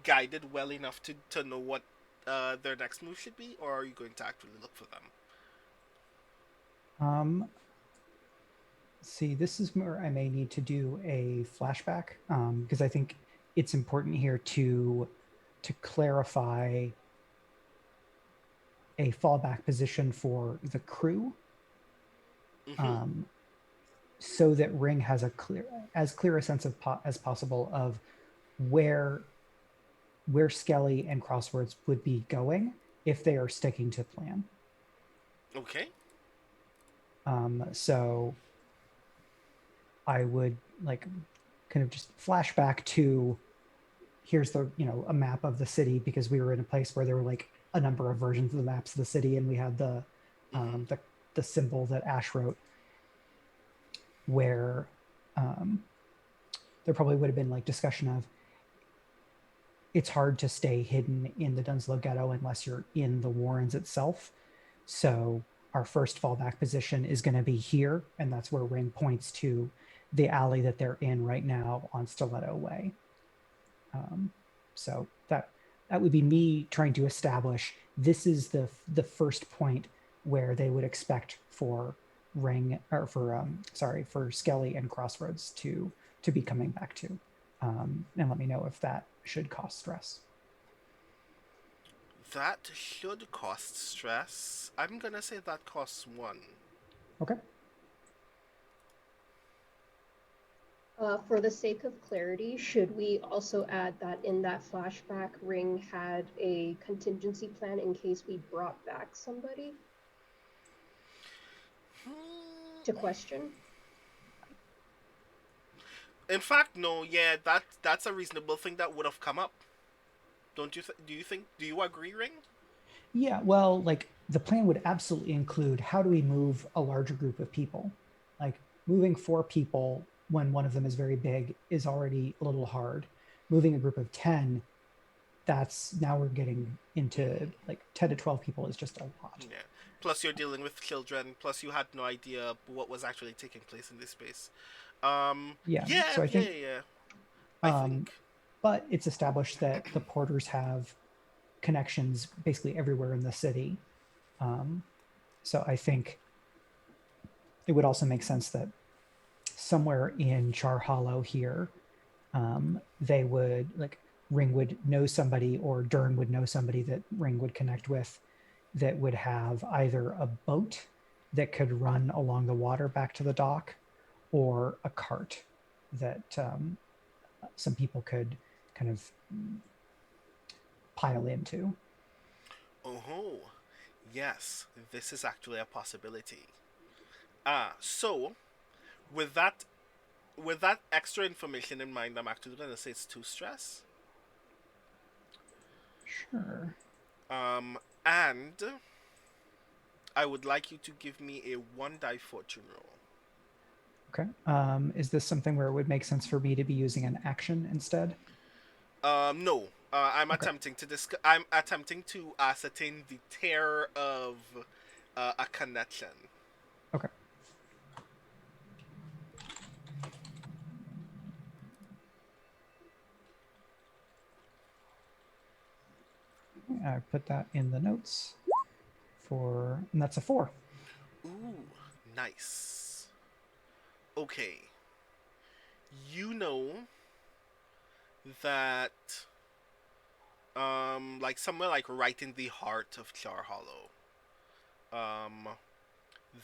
guided well enough to know what their next move should be, or are you going to actually look for them? See, this is where I may need to do a flashback, because I think it's important here to clarify a fallback position for the crew, Mm-hmm. so that Ring has as clear a sense of as possible of where Skelly and Crosswords would be going if they are sticking to plan. Okay. So I would like kind of just flash back to here's the a map of the city, because we were in a place where there were like a number of versions of the maps of the city, and we had the the symbol that Ash wrote, where there probably would have been like discussion of it's hard to stay hidden in the Dunslow ghetto unless you're in the Warrens itself. So our first fallback position is going to be here, and that's where Ring points to the alley that they're in right now on Stiletto Way. So that would be me trying to establish this is the first point where they would expect for Ring, or for Skelly and Crossroads to be coming back to, and let me know if that should cause stress. That should cost stress. I'm gonna say that costs 1. Okay. For the sake of clarity, should we also add that in that flashback, Ring had a contingency plan in case we brought back somebody to question? In fact, no. Yeah, that's a reasonable thing that would have come up. Don't you? Do you think? Do you agree, Ring? Yeah, well, like the plan would absolutely include how do we move a larger group of people? Like moving 4 people when one of them is very big is already a little hard. Moving a group of 10, that's now we're getting into like 10 to 12 people is just a lot. Yeah. Plus, you're dealing with children. Plus, you had no idea what was actually taking place in this space. Yeah, Yeah. so I Yeah. think, Yeah. I think. but it's established that the porters have connections basically everywhere in the city. So I think it would also make sense that somewhere in Char Hollow here, they would like Ring would know somebody, or Dern would know somebody that Ring would connect with, that would have either a boat that could run along the water back to the dock, or a cart that some people could kind of pile into. Oh, yes. This is actually a possibility. So with that extra information in mind, I'm actually gonna say it's 2 stress. Sure. And I would like you to give me a 1 die fortune roll. Okay. Is this something where it would make sense for me to be using an action instead? No. I'm Okay. attempting to I'm attempting to ascertain the tear of a connection. Okay. I put that in the notes and that's a 4. Ooh, nice. Okay. You know that like somewhere like right in the heart of Char Hollow,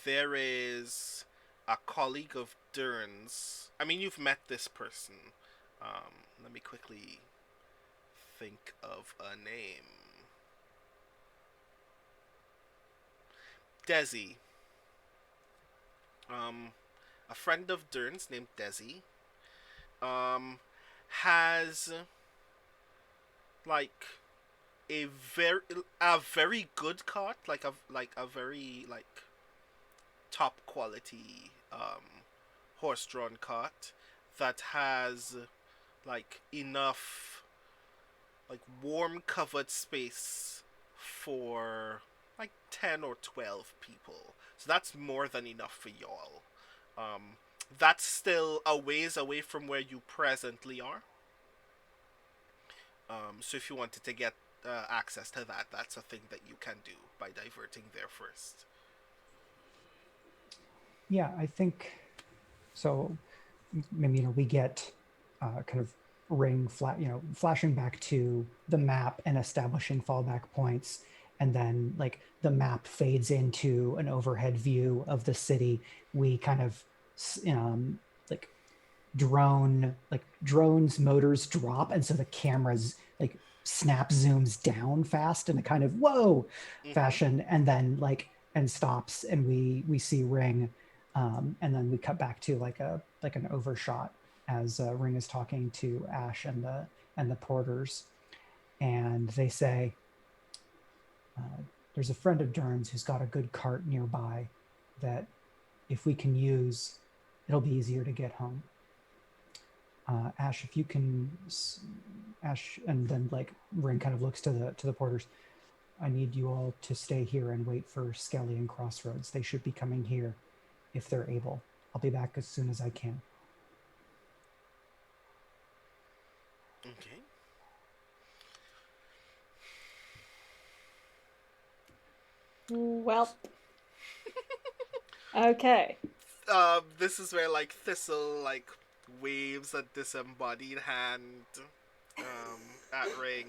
there is a colleague of Dern's. I mean, you've met this person. Let me quickly think of a name. Desi. Um, a friend of Dern's named Desi um, has like a very good cart, like a very like top quality horse drawn cart that has like enough like warm covered space for like 10 or 12 people. So that's more than enough for y'all. Um, that's still a ways away from where you presently are. So if you wanted to get access to that, that's a thing that you can do by diverting there first. Yeah, I think so. Maybe we get kind of flashing back to the map and establishing fallback points, and then like the map fades into an overhead view of the city. We kind of like drones motors drop, and so the cameras like snap zooms down fast in a kind of whoa fashion, and then and stops, and we see Ring, and then we cut back to like an overshot as Ring is talking to Ash and the porters, and they say, "There's a friend of Dern's who's got a good cart nearby that if we can use, it'll be easier to get home. Ash, if you can, Ash," and then like Ring kind of looks to the porters. "I need you all to stay here and wait for Skelly and Crossroads. They should be coming here if they're able. I'll be back as soon as I can." Okay. Well. Okay. This is where like Thistle like waves a disembodied hand at Ring.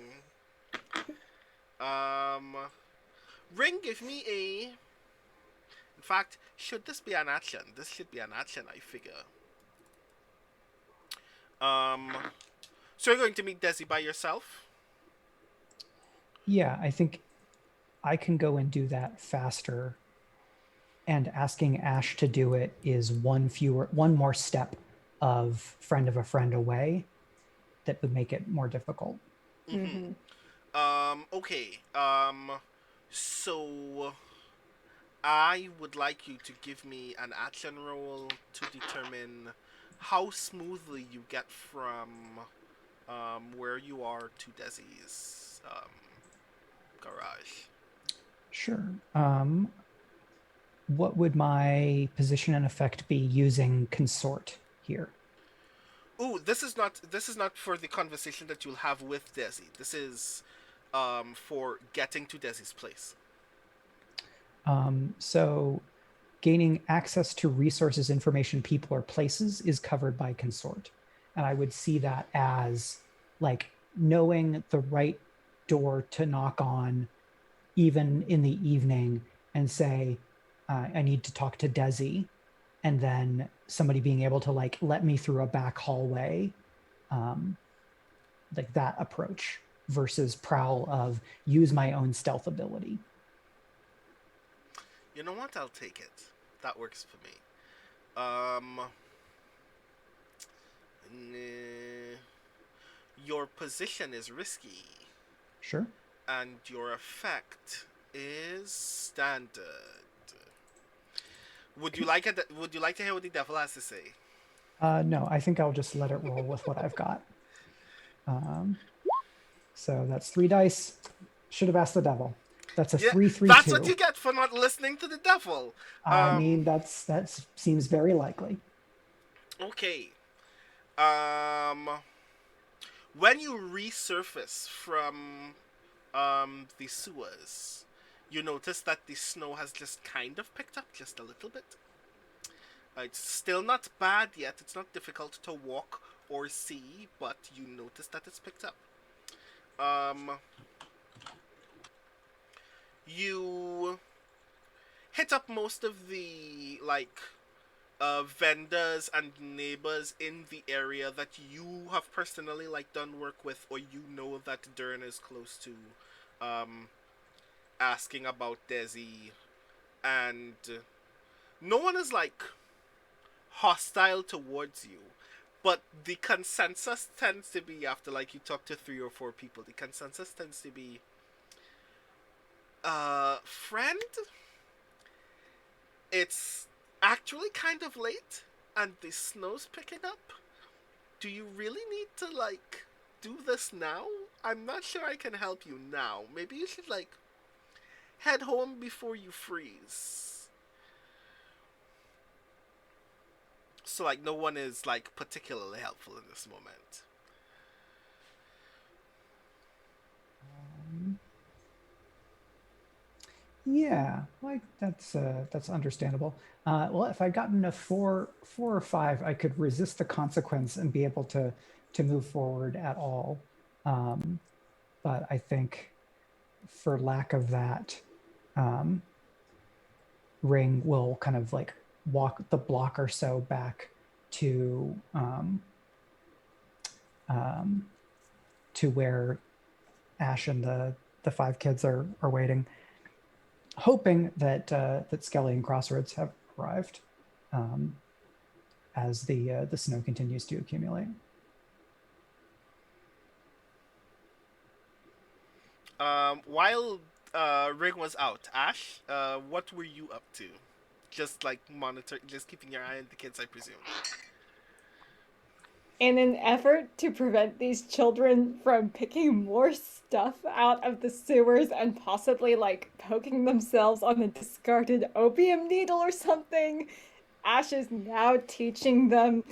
Ring, give me a. In fact, should this be an action? This should be an action, I figure. So you're going to meet Desi by yourself? Yeah, I think I can go and do that faster. And asking Ash to do it is one more step of friend of a friend away that would make it more difficult. Mm-hmm. Okay. So I would like you to give me an action roll to determine how smoothly you get from where you are to Desi's garage. Sure. What would my position and effect be using consort here? Ooh, this is not for the conversation that you'll have with Desi. This is for getting to Desi's place. So gaining access to resources, information, people, or places is covered by consort. And I would see that as like knowing the right door to knock on, even in the evening, and say, I need to talk to Desi, and then somebody being able to like let me through a back hallway, like that approach versus prowl of use my own stealth ability. You know what? I'll take it. That works for me. Your position is risky. Sure. And your effect is standard. Would you like it? Would you like to hear what the devil has to say? No, I think I'll just let it roll with what I've got. So that's 3 dice. Should have asked the devil. That's a 3-3-2. That's what you get for not listening to the devil. I mean, that seems very likely. Okay. When you resurface from the sewers, you notice that the snow has just kind of picked up just a little bit. It's still not bad yet. It's not difficult to walk or see, but you notice that it's picked up. You hit up most of the vendors and neighbors in the area that you have personally done work with, or you know that Dern is close to, asking about Desi, and no one is hostile towards you. But the consensus tends to be, after like you talk to 3 or 4 people, the consensus tends to be, friend, it's actually kind of late and the snow's picking up. Do you really need to like do this now? I'm not sure I can help you now. Maybe you should like head home before you freeze. So like no one is like particularly helpful in this moment. Yeah, like that's understandable. Well, if I'd gotten a four or five, I could resist the consequence and be able to move forward at all. But I think for lack of that, Ring will kind of like walk the block or so back to where Ash and the 5 kids are waiting, hoping that that Skelly and Crossroads have arrived as the snow continues to accumulate. While Ring was out, Ash, what were you up to? Just like just keeping your eye on the kids, I presume. In an effort to prevent these children from picking more stuff out of the sewers and possibly like poking themselves on a discarded opium needle or something, Ash is now teaching them,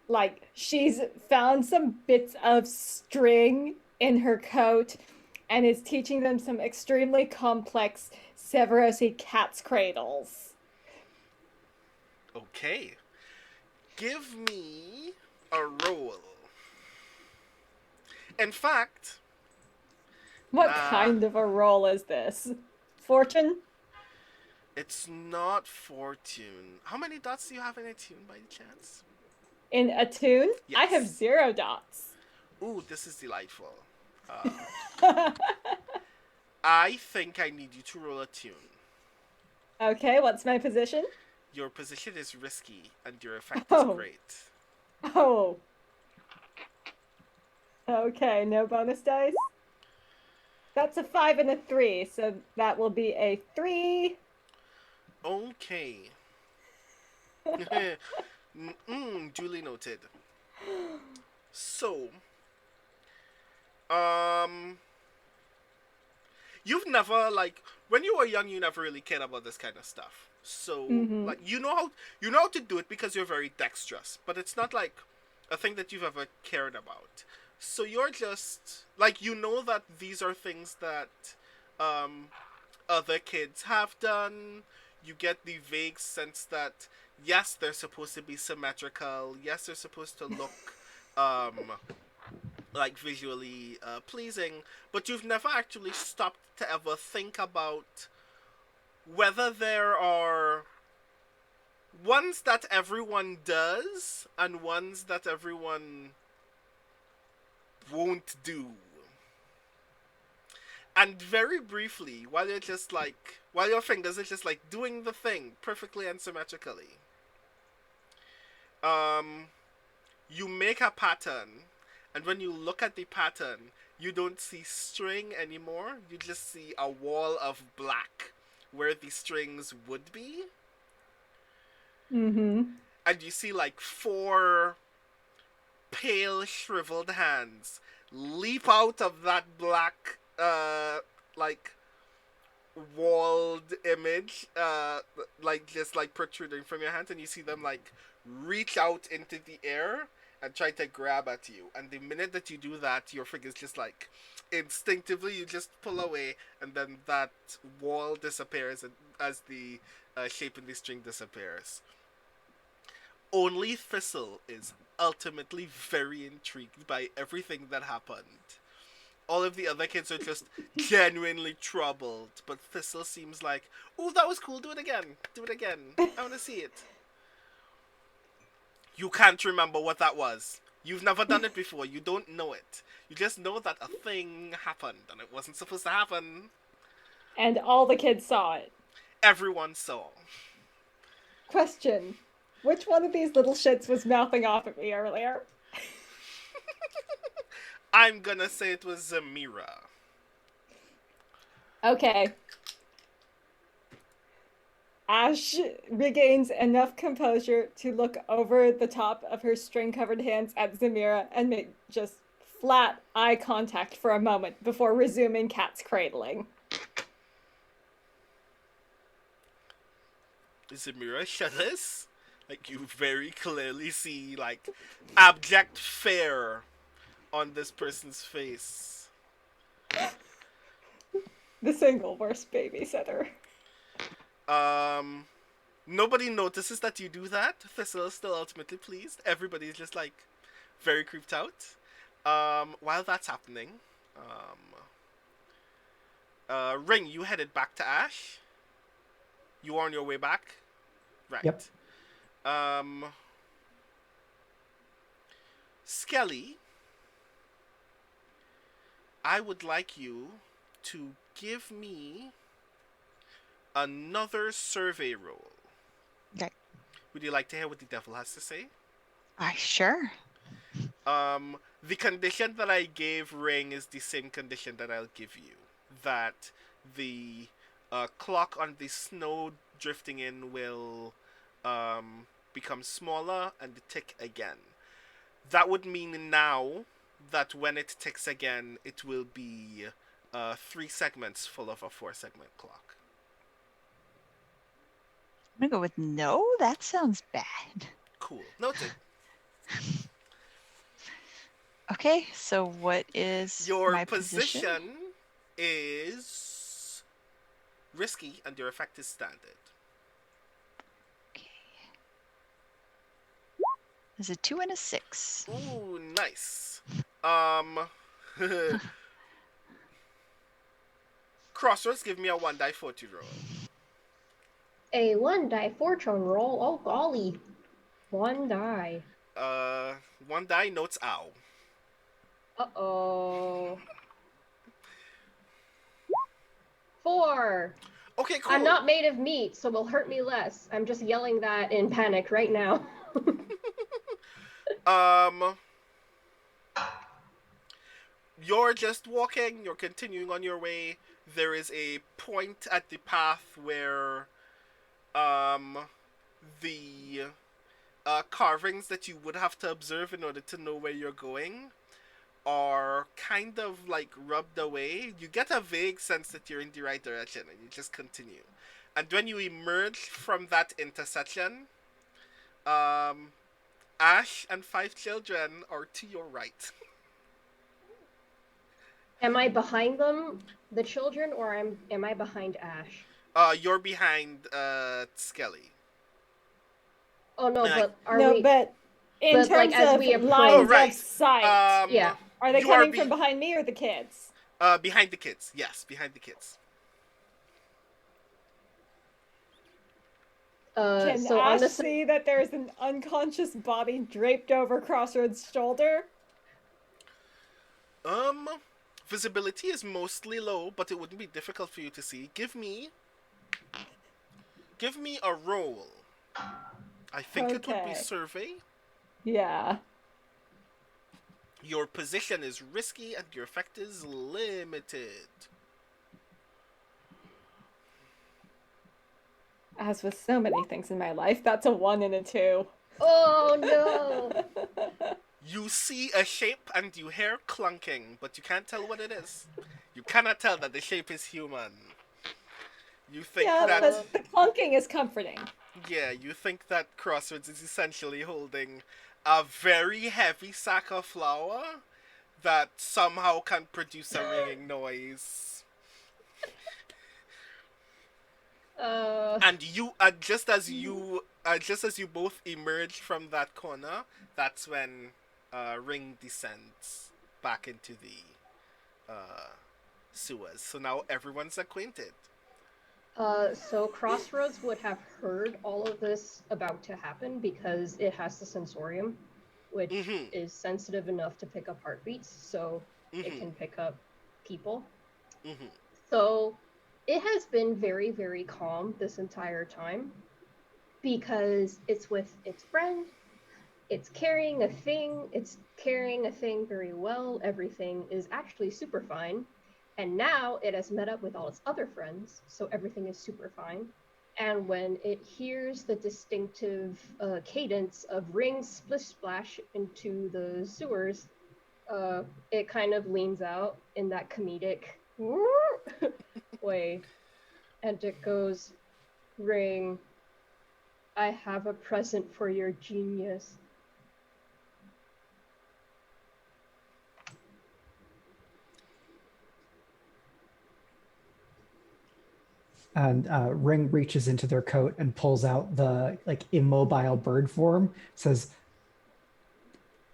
like, she's found some bits of string in her coat and is teaching them some extremely complex Severosi cat's cradles. Okay. Give me a roll. In fact... What kind of a roll is this? Fortune? It's not fortune. How many dots do you have in attune by chance? In attune? Yes. I have 0 dots. Ooh, this is delightful. I think I need you to roll a tune. Okay, what's my position? Your position is risky, and your effect is great. Oh. Okay, no bonus dice? That's a 5 and a 3, so that will be a 3. Okay. Duly noted. So, you've never, like, when you were young, you never really cared about this kind of stuff. So, like, you know how to do it because you're very dexterous, but it's not like a thing that you've ever cared about. So you're just, like, you know that these are things that other kids have done. You get the vague sense that, yes, they're supposed to be symmetrical. Yes, they're supposed to look like visually pleasing, but you've never actually stopped to ever think about whether there are ones that everyone does and ones that everyone won't do. And very briefly, while your fingers are just like doing the thing perfectly and symmetrically, you make a pattern, and when you look at the pattern, you don't see string anymore. You just see a wall of black where the strings would be. Mm-hmm. And you see like 4 pale, shriveled hands leap out of that black, like, walled image, like, just, like, protruding from your hands, and you see them, like, reach out into the air and try to grab at you. And the minute that you do that, your fingers just, like, instinctively, you just pull away, and then that wall disappears as the shape in the string disappears. Only Thistle is ultimately very intrigued by everything that happened. All of the other kids are just genuinely troubled, but Thistle seems like, "Ooh, that was cool, do it again, I want to see it." You can't remember what that was. You've never done it before, you don't know it. You just know that a thing happened, and it wasn't supposed to happen. And all the kids saw it. Everyone saw. Question. Which one of these little shits was mouthing off at me earlier? I'm gonna say it was Zamira. Okay. Ash regains enough composure to look over the top of her string-covered hands at Zamira and make just flat eye contact for a moment before resuming cat's cradling. Zamira shudders. Like, you very clearly see, like, abject fear on this person's face. The single worst babysitter. Nobody notices that you do that. Thistle is still ultimately pleased. Everybody's just, like, very creeped out. While that's happening, Ring, you headed back to Ash? You are on your way back? Right. Yep. Skelly, I would like you to give me another survey roll. Okay. Would you like to hear what the devil has to say? Sure. The condition that I gave Ring is the same condition that I'll give you. That the clock on the snow drifting in will become smaller and tick again. That would mean now that when it ticks again, it will be 3 segments full of a 4-segment clock. I'm gonna go with no. That sounds bad. Cool. Noted. Okay, so what is Your my position is risky and your effect is standard. Okay. There's a 2 and a 6. Ooh, nice. Crossroads, give me a 1 die fortune roll. A 1 die fortune roll. Oh golly. 1 die. 1 die notes ow. Uh-oh. 4. Okay, cool. I'm not made of meat, so it'll hurt me less. I'm just yelling that in panic right now. You're just walking, you're continuing on your way. There is a point at the path where the carvings that you would have to observe in order to know where you're going are kind of like rubbed away. You get a vague sense that you're in the right direction and you just continue. And when you emerge from that intersection, Ash and 5 children are to your right. Am I behind them, the children, or am I behind Ash? You're behind Skelly. Oh no, but are no, we? but in but, terms like, as of we approach- lines Oh, right. of sight, Yeah. are they you are coming from behind me or the kids? Behind the kids. Yes, behind the kids. Can so on Ash the see that there's an unconscious body draped over Crossroads' shoulder? Visibility is mostly low, but it wouldn't be difficult for you to see. Give me a roll. I think it would be Okay. survey. Yeah. Your position is risky and your effect is limited. As with so many things in my life, that's a 1 and a 2. Oh no! You see a shape and you hear clunking, but you can't tell what it is. You cannot tell that the shape is human. You think Yeah, that... but the clunking is comforting. Yeah, you think that Crossroads is essentially holding a very heavy sack of flour that somehow can produce a ringing noise. And you, just as you both emerge from that corner, that's when Ring descends back into the sewers. So now everyone's acquainted. So Crossroads would have heard all of this about to happen because it has the sensorium, which is sensitive enough to pick up heartbeats, so it can pick up people. So it has been very, very calm this entire time. because it's with its friend. It's carrying a thing. It's carrying a thing very well. Everything is actually super fine. And now it has met up with all its other friends, so everything is super fine. And when it hears the distinctive cadence of rings splish splash into the sewers, it kind of leans out in that comedic way, and it goes, "Ring, I have a present for your genius." And Ring reaches into their coat and pulls out the like immobile bird form, says,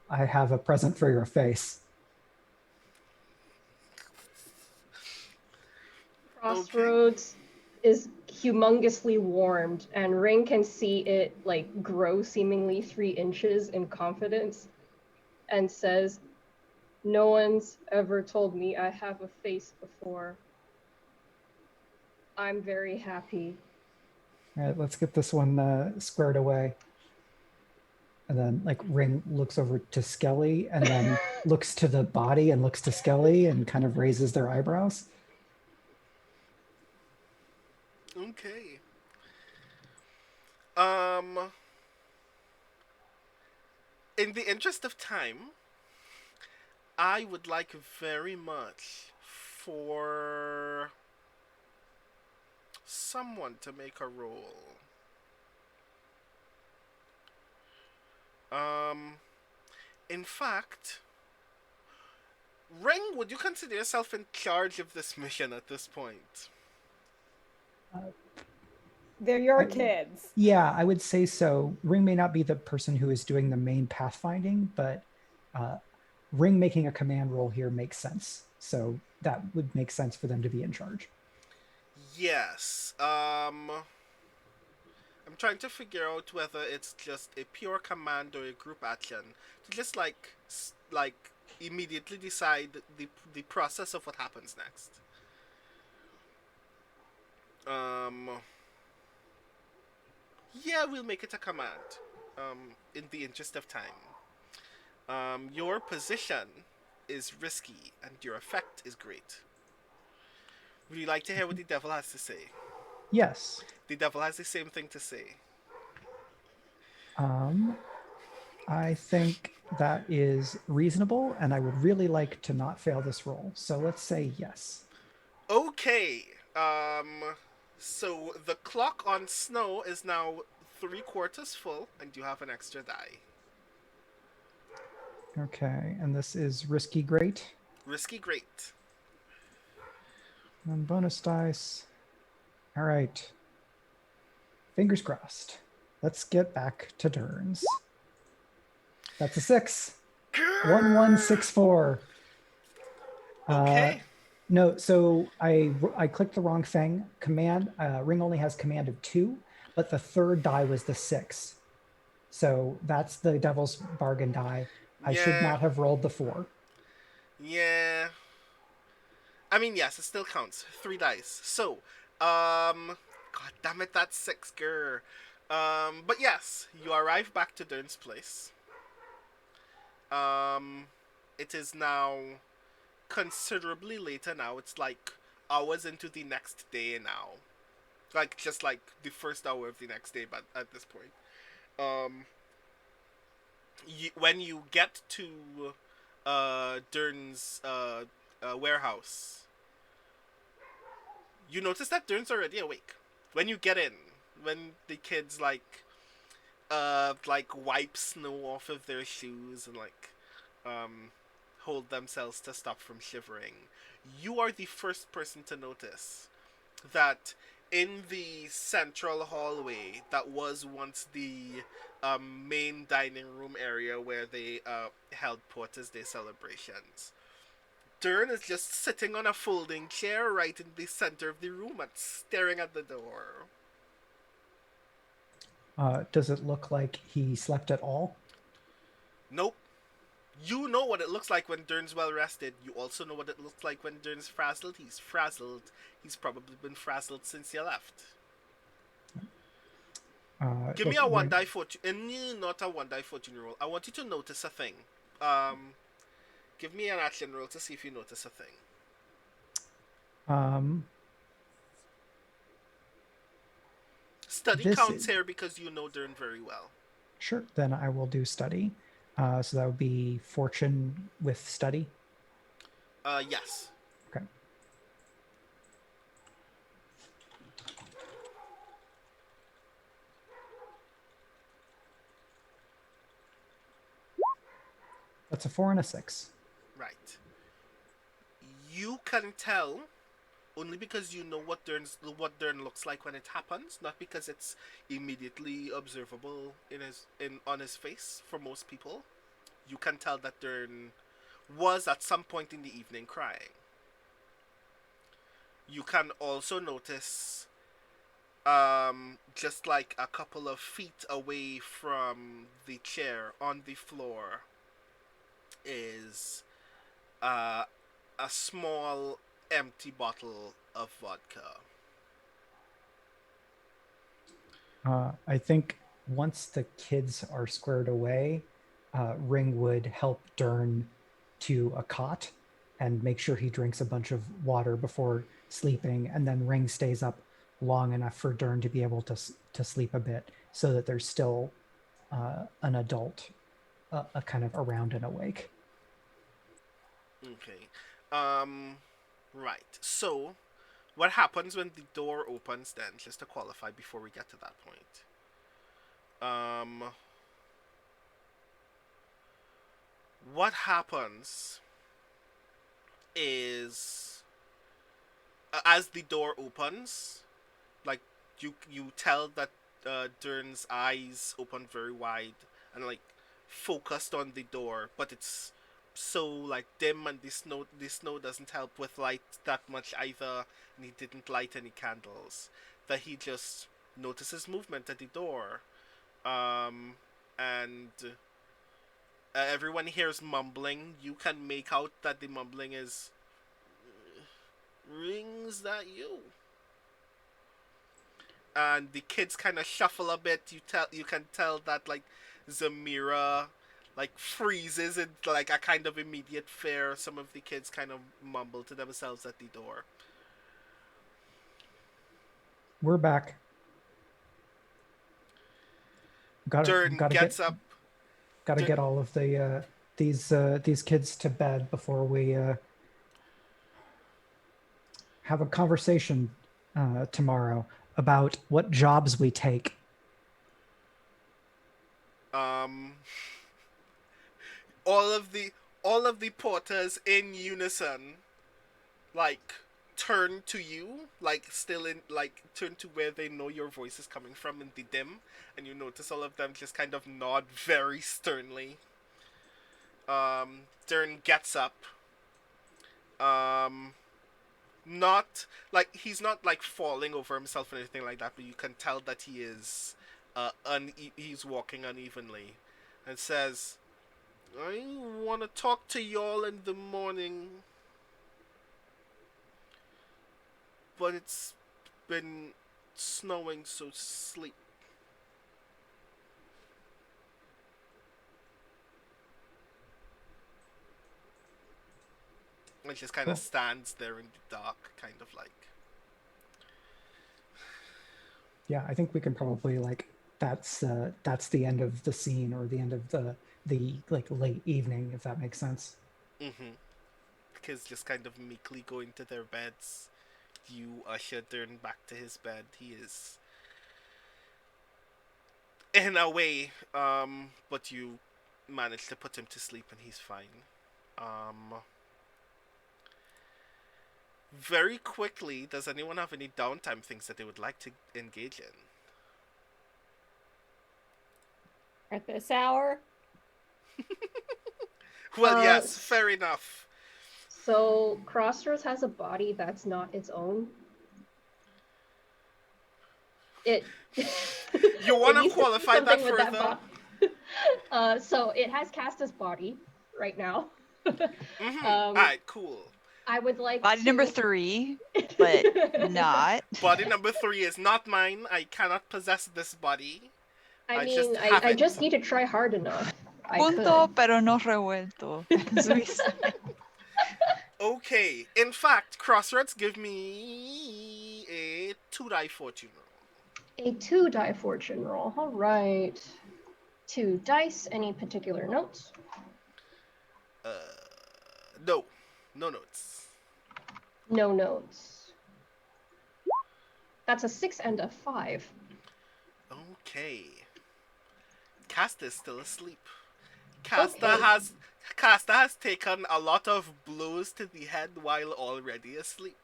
I have a present for your face. Crossroads is humongously warmed, and Ring can see it like grow seemingly 3 inches in confidence, and says, "No one's ever told me I have a face before. I'm very happy." All right, let's get this one squared away. And then like Ring looks over to Skelly and then looks to the body and looks to Skelly and kind of raises their eyebrows. Okay. In the interest of time, I would like very much for someone to make a roll. In fact, Ring, would you consider yourself in charge of this mission at this point? They're your kids. Yeah, I would say so. Ring may not be the person who is doing the main pathfinding, but Ring making a command roll here makes sense. So that would make sense for them to be in charge. Yes. I'm trying to figure out whether it's just a pure command or a group action to just like immediately decide the process of what happens next. Yeah, we'll make it a command. In the interest of time. Your position is risky and your effect is great. Would you like to hear what the devil has to say? Yes. The devil has the same thing to say. I think that is reasonable, and I would really like to not fail this roll. So let's say yes. Okay. So the clock on Snow is now 3/4 full, and you have an extra die. Okay, and this is risky great. Risky great. And bonus dice. All right. Fingers crossed. Let's get back to turns. That's a 6. 1164. Okay. No, so I clicked the wrong thing. Command, Ring only has command of 2, but the third die was the 6. So that's the devil's bargain die. I should not have rolled the 4. Yeah. I mean, yes, it still counts. 3 dice. So, God damn it, that's 6, grr. But yes, you arrive back to Dern's place. It is now considerably later now. It's like hours into the next day now. Like, just like the first hour of the next day, but at this point. When you get to Dern's warehouse, you notice that Dern's already awake. When you get in, when the kids like wipe snow off of their shoes and hold themselves to stop from shivering, you are the first person to notice that in the central hallway that was once the main dining room area where they held Porter's Day celebrations, Dern is just sitting on a folding chair right in the center of the room and staring at the door. Does it look like he slept at all? Nope. You know what it looks like when Dern's well rested. You also know what it looks like when Dern's frazzled. He's frazzled. He's probably been frazzled since you left. Give me a one die fortune. Not a one die fortune roll. I want you to notice a thing. Give me an action roll to see if you notice a thing. Study counts here because you know Dern very well. Sure, then I will do study. So that would be fortune with study. Yes. Okay. That's a 4 and a 6. Right. You can tell only because you know what Dern looks like when it happens, not because it's immediately observable on his face for most people. You can tell that Dern was at some point in the evening crying. You can also notice just like a couple of feet away from the chair on the floor is a small empty bottle of vodka. I think once the kids are squared away, Ring would help Dern to a cot and make sure he drinks a bunch of water before sleeping, and then Ring stays up long enough for Dern to be able to sleep a bit, so that there's still an adult kind of around and awake. Okay. Right. So, what happens when the door opens then, just to qualify before we get to that point? What happens is, as the door opens, like, you tell that Dern's eyes open very wide and, like, focused on the door, but it's so, like, dim, and the snow doesn't help with light that much either, and he didn't light any candles, that he just notices movement at the door, and everyone hears mumbling. You can make out that the mumbling is, "Rings that you?" And the kids kind of shuffle a bit. You can tell that, like, Zamira, like, freezes in, like, a kind of immediate fear. Some of the kids kind of mumble to themselves at the door. We're back. Dern gets up. Gotta get all of the these kids to bed before we have a conversation tomorrow about what jobs we take. All of the porters in unison, like, turn to you, like, turn to where they know your voice is coming from in the dim, and you notice all of them just kind of nod very sternly. Dern gets up. Not, like, he's not, like, falling over himself or anything like that, but you can tell that he is he's walking unevenly, and says, "I want to talk to y'all in the morning, but it's been snowing, so sleep." It just kind of stands there in the dark, kind of like. Yeah, I think we can probably, like, that's the end of the scene, or the end of the like late evening, if that makes sense. Kids just kind of meekly go into their beds. You usher Dern back to his bed. He is, in a way, but you manage to put him to sleep and he's fine. Very quickly, does anyone have any downtime things that they would like to engage in? At this hour? Well, yes, fair enough. So, Crossroads has a body that's not its own. You want to qualify that further? So, it has Casta's body right now. Alright, cool. I would like Body to... number 3, but not. Body number 3 is not mine. I cannot possess this body. I just mean, have I it. just need to try hard enough. I Punto, could. pero no revuelto, as we say. Okay. In fact, Crossroads, give me a 2-die fortune roll. A 2-die fortune roll. All right. 2 dice. Any particular notes? No. No notes. No notes. That's a 6 and a 5. Okay. Casta is still asleep. Casta Okay. has taken a lot of blows to the head while already asleep.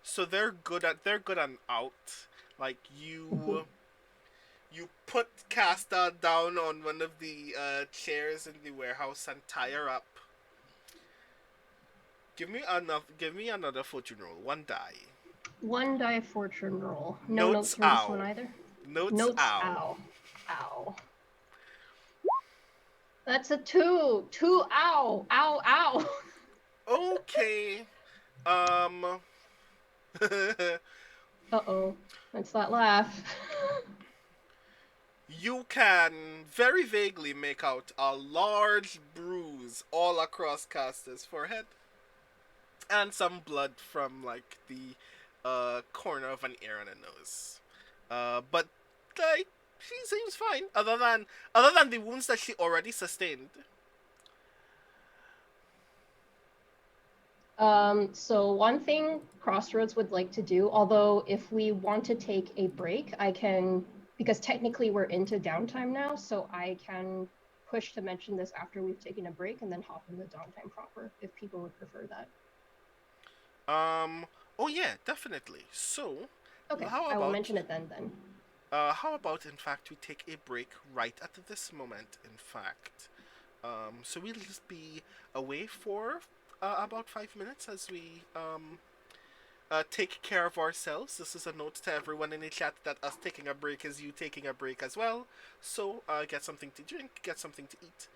So they're good and out. Like you put Casta down on one of the chairs in the warehouse and tie her up. Give me another fortune roll. 1 die. 1 die fortune roll. No Notes notes for this ow. one either. Notes ow. Ow. That's a 2. 2 ow. Ow, ow. Okay. Uh-oh. That's that laugh. You can very vaguely make out a large bruise all across Casta's forehead. And some blood from, like, the corner of an ear and a nose. But, like, she seems fine, other than the wounds that she already sustained. So one thing Crossroads would like to do, although if we want to take a break, I can, because technically we're into downtime now, so I can push to mention this after we've taken a break and then hop in the downtime proper, if people would prefer that. Oh yeah, definitely. So, Okay, how I will about mention it then. how about, in fact, we take a break right at this moment, in fact. So we'll just be away for about 5 minutes as we take care of ourselves. This is a note to everyone in the chat that us taking a break is you taking a break as well. So get something to drink, get something to eat,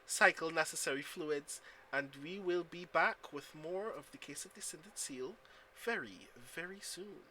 cycle necessary fluids, and we will be back with more of the Case of the Cindered Seal very, very soon.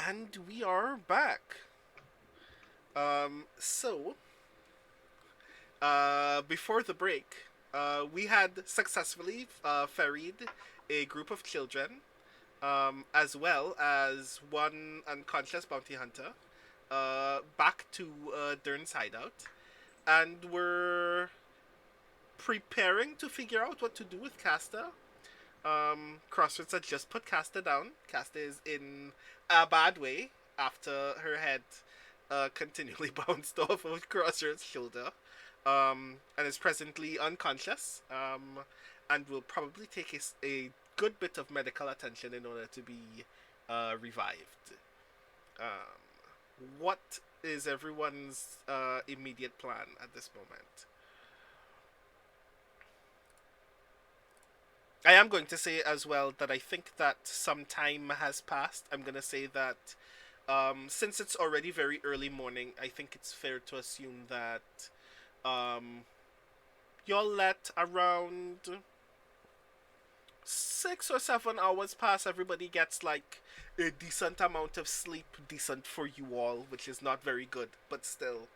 And we are back. So, before the break, we had successfully ferried a group of children, as well as one unconscious bounty hunter, back to Dern's hideout, and we're preparing to figure out what to do with Casta. Crossroads had just put Casta down. Casta is in a bad way after her head continually bounced off of Crossroads' shoulder, and is presently unconscious, and will probably take a good bit of medical attention in order to be revived. What is everyone's immediate plan at this moment? I am going to say as well that I think that some time has passed. I'm going to say that since it's already very early morning, I think it's fair to assume that you'll let around 6 or 7 hours pass. Everybody gets like a decent amount of sleep, decent for you all, which is not very good, but still.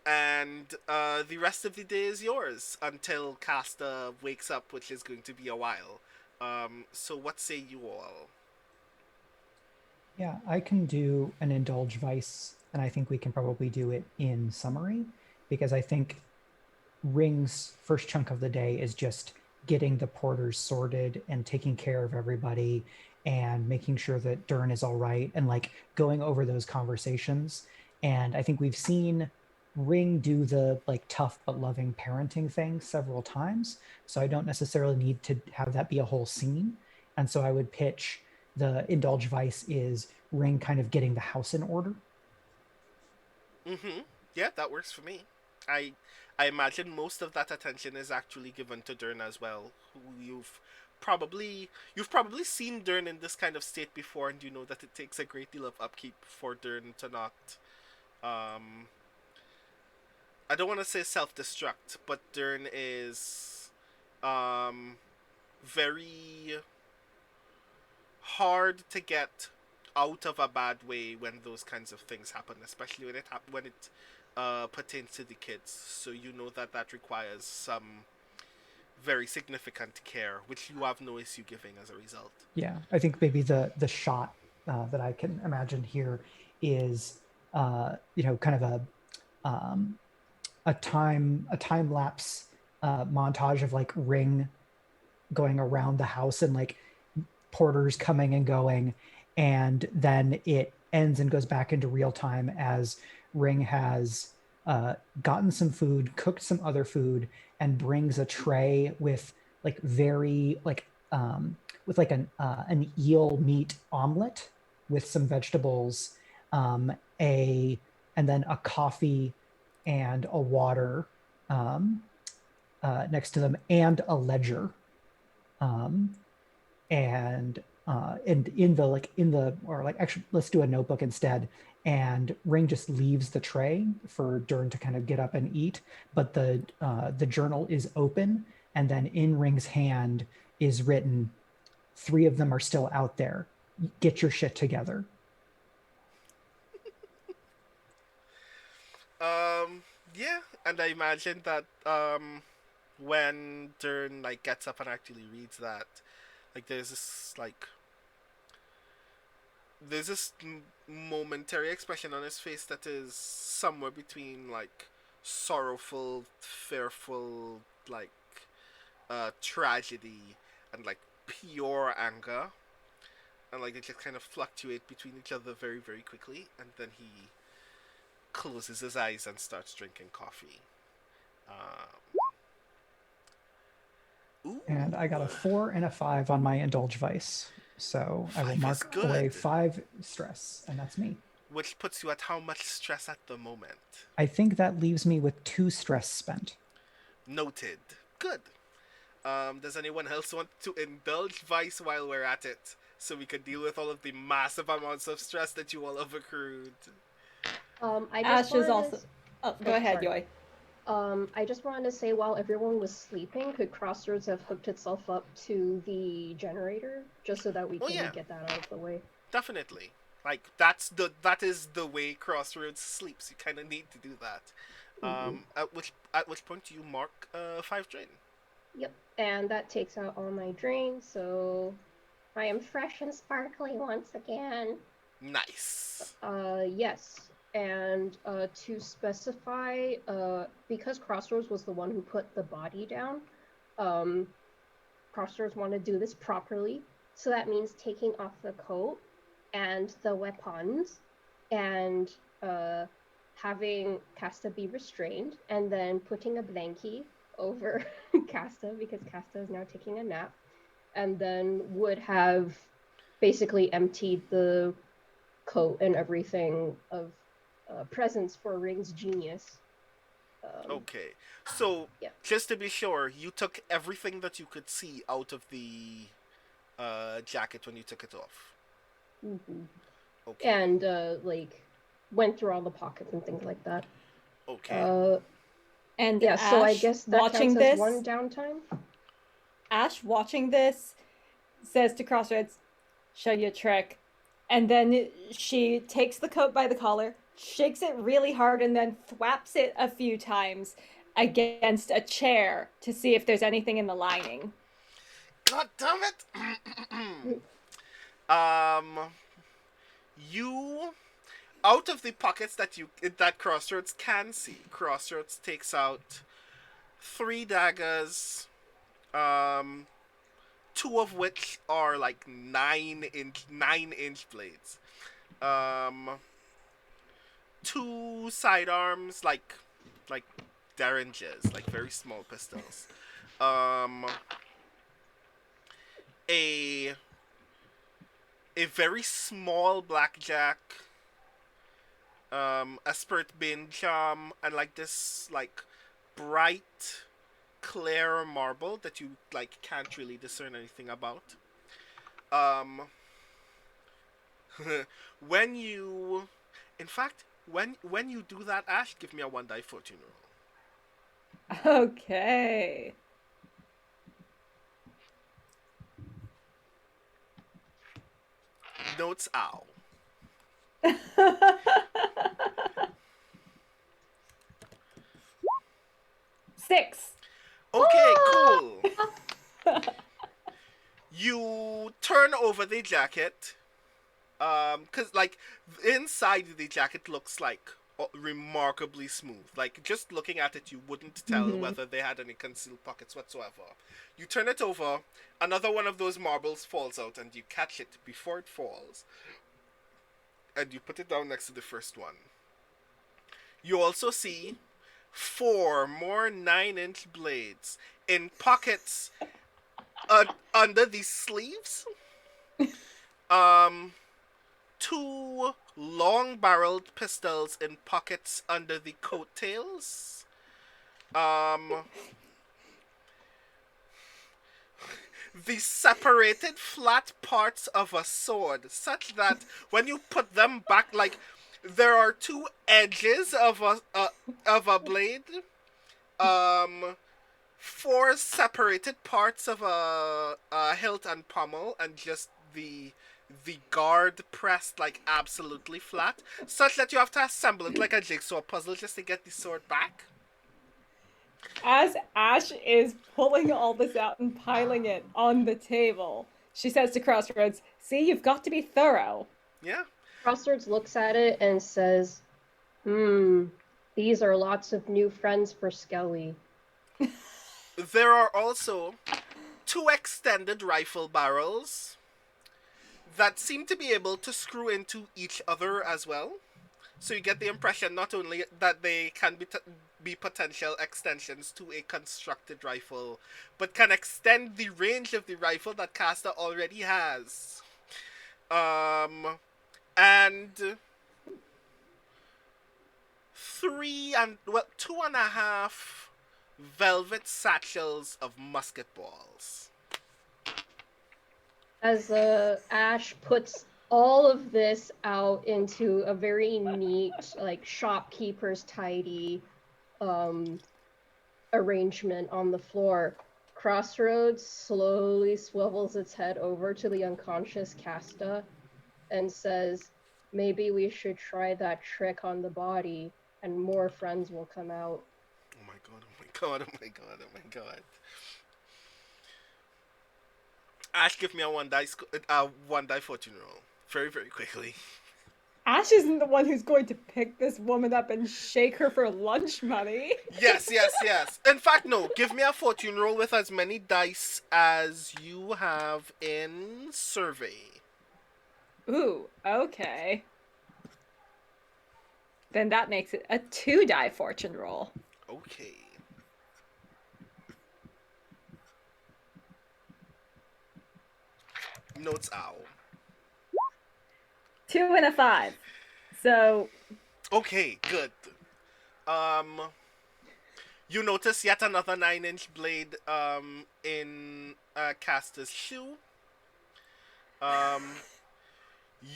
And the rest of the day is yours until Casta wakes up, which is going to be a while. So what say you all? Yeah, I can do an indulge vice, and I think we can probably do it in summary, because I think Ring's first chunk of the day is just getting the porters sorted and taking care of everybody and making sure that Dern is all right and like going over those conversations. And I think we've seen Ring do the like tough but loving parenting thing several times, so I don't necessarily need to have that be a whole scene. And so I would pitch the indulge vice is Ring kind of getting the house in order. Yeah, that works for me. I imagine most of that attention is actually given to Dern as well, who you've probably seen Dern in this kind of state before, and you know that it takes a great deal of upkeep for Dern to not I don't want to say self-destruct, but Dern is very hard to get out of a bad way when those kinds of things happen, especially when it pertains to the kids. So you know that requires some very significant care, which you have no issue giving as a result. Yeah, I think maybe the shot that I can imagine here is kind of a time lapse montage of like Ring going around the house and like porters coming and going, and then it ends and goes back into real time as Ring has gotten some food, cooked some other food, and brings a tray with like very like with like an eel meat omelet with some vegetables, and then a coffee and a water next to them, and a ledger, and actually let's do a notebook instead. And Ring just leaves the tray for Dern to kind of get up and eat, but the journal is open, and then in Ring's hand is written, 3 of them are still out there. Get your shit together. Yeah, and I imagine that when Dern like gets up and actually reads that, like there's this momentary expression on his face that is somewhere between like sorrowful, fearful, like tragedy, and like pure anger, and like they just kind of fluctuate between each other very, very quickly, and then he closes his eyes and starts drinking coffee. And I got a 4 and a 5 on my indulge vice. So I will mark away 5 stress, and that's me. Which puts you at how much stress at the moment? I think that leaves me with 2 stress spent. Noted. Good. Does anyone else want to indulge vice while we're at it, so we can deal with all of the massive amounts of stress that you all have accrued? Ash is also... Oh, go ahead, Jeoi. I just wanted to say, while everyone was sleeping, could Crossroads have hooked itself up to the generator, just so that we can get that out of the way? definitely. Like that is the way Crossroads sleeps. You kind of need to do that. At which point you mark 5 drain. Yep, and that takes out all my drain, so I am fresh and sparkly once again. Nice. Yes, and to specify, because Crossroads was the one who put the body down, Crossroads want to do this properly, so that means taking off the coat and the weapons, and having Casta be restrained, and then putting a blankie over Casta because Casta is now taking a nap, and then would have basically emptied the coat and everything of presents for Ring's genius. Okay, so yeah. just to be sure, you took everything that you could see out of the jacket when you took it off. Okay. And like went through all the pockets and things like that. Okay. And yeah, Ash, so I guess that watching counts this, as one downtime. Ash watching this says to Crossroads, "Show you a trick," and then she takes the coat by the collar, shakes it really hard, and then thwaps it a few times against a chair to see if there's anything in the lining. God damn it! You, out of the pockets that Crossroads can see, Crossroads takes out 3 daggers, 2 of which are like 9-inch blades, 2 sidearms like derringers, like very small pistols, a very small blackjack, a spirit bin charm, and like this like bright clear marble that you like can't really discern anything about. When you do that, Ash, give me a 1 die fortune roll. Okay. Notes ow. 6. Okay, cool. You turn over the jacket, cause like inside the jacket looks like remarkably smooth. Like just looking at it, you wouldn't tell whether they had any concealed pockets whatsoever. You turn it over, another one of those marbles falls out, and you catch it before it falls, and you put it down next to the first one. You also see 4 more 9-inch blades in pockets under the sleeves. 2 long-barreled pistols in pockets under the coattails. The separated flat parts of a sword, such that when you put them back, like there are 2 edges of a blade. 4 separated parts of a hilt and pommel, and just the guard pressed like absolutely flat, such that you have to assemble it like a jigsaw puzzle just to get the sword back. As Ash is pulling all this out and piling it on the table, she says to Crossroads, "See, you've got to be thorough." Yeah. Crossroads looks at it and says, these are lots of new friends for Skelly. There are also 2 extended rifle barrels that seem to be able to screw into each other as well. So you get the impression not only that they can be potential extensions to a constructed rifle, but can extend the range of the rifle that Casta already has. And 2.5 velvet satchels of musket balls. As Ash puts all of this out into a very neat, like shopkeeper's tidy arrangement on the floor, Crossroads slowly swivels its head over to the unconscious Casta and says, maybe we should try that trick on the body and more friends will come out. Oh my god, oh my god, oh my god, oh my god. Ash, give me a one die fortune roll. Very, very quickly. Ash isn't the one who's going to pick this woman up and shake her for lunch money. Yes, yes, yes. In fact, no. Give me a fortune roll with as many dice as you have in survey. Ooh, okay. Then that makes it a 2-die fortune roll. Okay. Notes owl. 2 and a 5. So, Okay, good. You notice yet another 9-inch blade in Caster's shoe.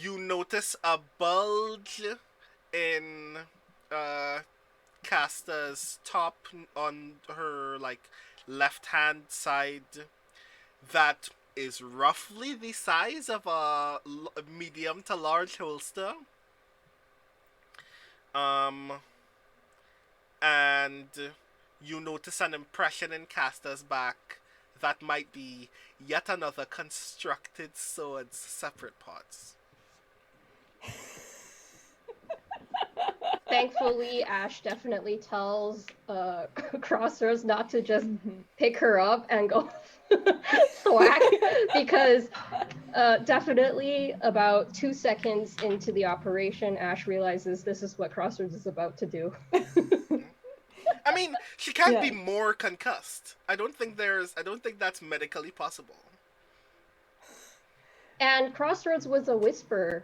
You notice a bulge in Caster's top on her left hand side that is roughly the size of a medium to large holster. And you notice an impression in Caster's back that might be yet another constructed sword's separate parts. Thankfully, Ash definitely tells Crossroads not to just pick her up and go thwack, because definitely about 2 seconds into the operation, Ash realizes this is what Crossroads is about to do. I mean, she can't be more concussed. I don't think that's medically possible. And Crossroads was a whisper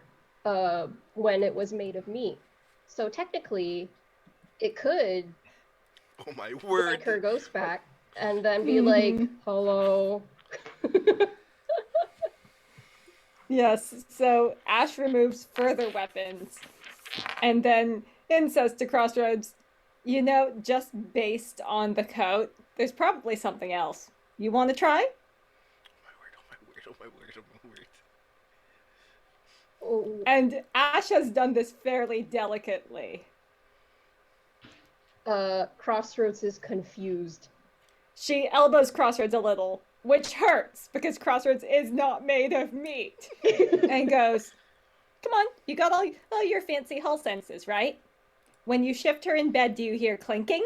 when it was made of meat. So technically, it could oh my word, like her ghost back and then be like, hello. yes, so Ash removes further weapons and then says to Crossroads, you know, just based on the coat, there's probably something else. You want to try? Oh my word, oh my word, oh my word. And Ash has done this fairly delicately. Crossroads is confused. She elbows Crossroads a little, which hurts because Crossroads is not made of meat. And goes, come on, you got all your fancy hull senses, right? When you shift her in bed, do you hear clinking?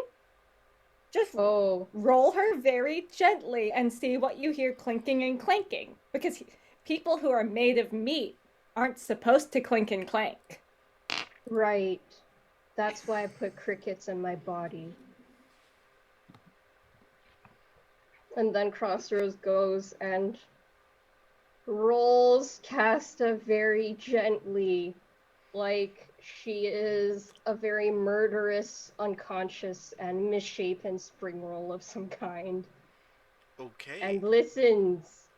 Just roll her very gently and see what you hear clinking and clanking. Because people who are made of meat aren't supposed to clink and clank. Right. That's why I put crickets in my body. And then Crossroads goes and rolls Casta very gently, like she is a very murderous, unconscious, and misshapen spring roll of some kind. Okay. And listens.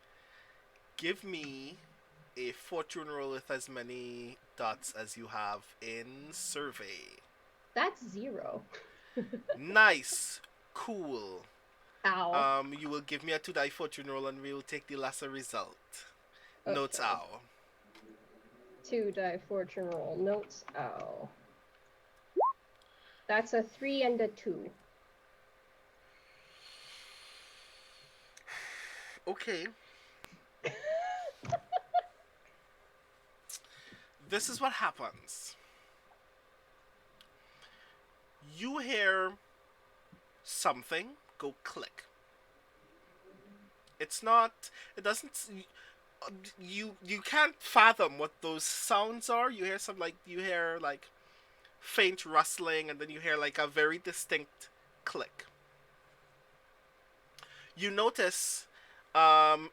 Give me a fortune roll with as many dots as you have in survey. That's 0. Nice. Cool. Ow. You will give me a 2-die fortune roll and we will take the lesser result. Okay. Notes owl. 2-die fortune roll. Notes owl. That's a 3 and a 2. Okay. This is what happens. You hear something go click. It doesn't, you can't fathom what those sounds are. You hear faint rustling, and then you hear a very distinct click. You notice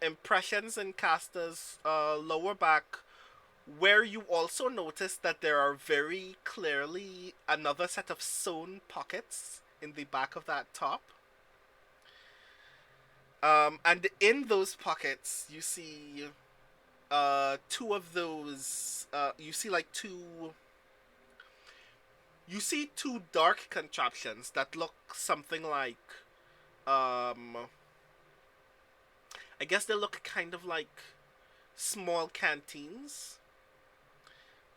impressions in Casta's lower back, where you also notice that there are very clearly another set of sewn pockets in the back of that top. And in those pockets, you see 2 of those, you see 2 dark contraptions that look something like, I guess they look kind of like small canteens.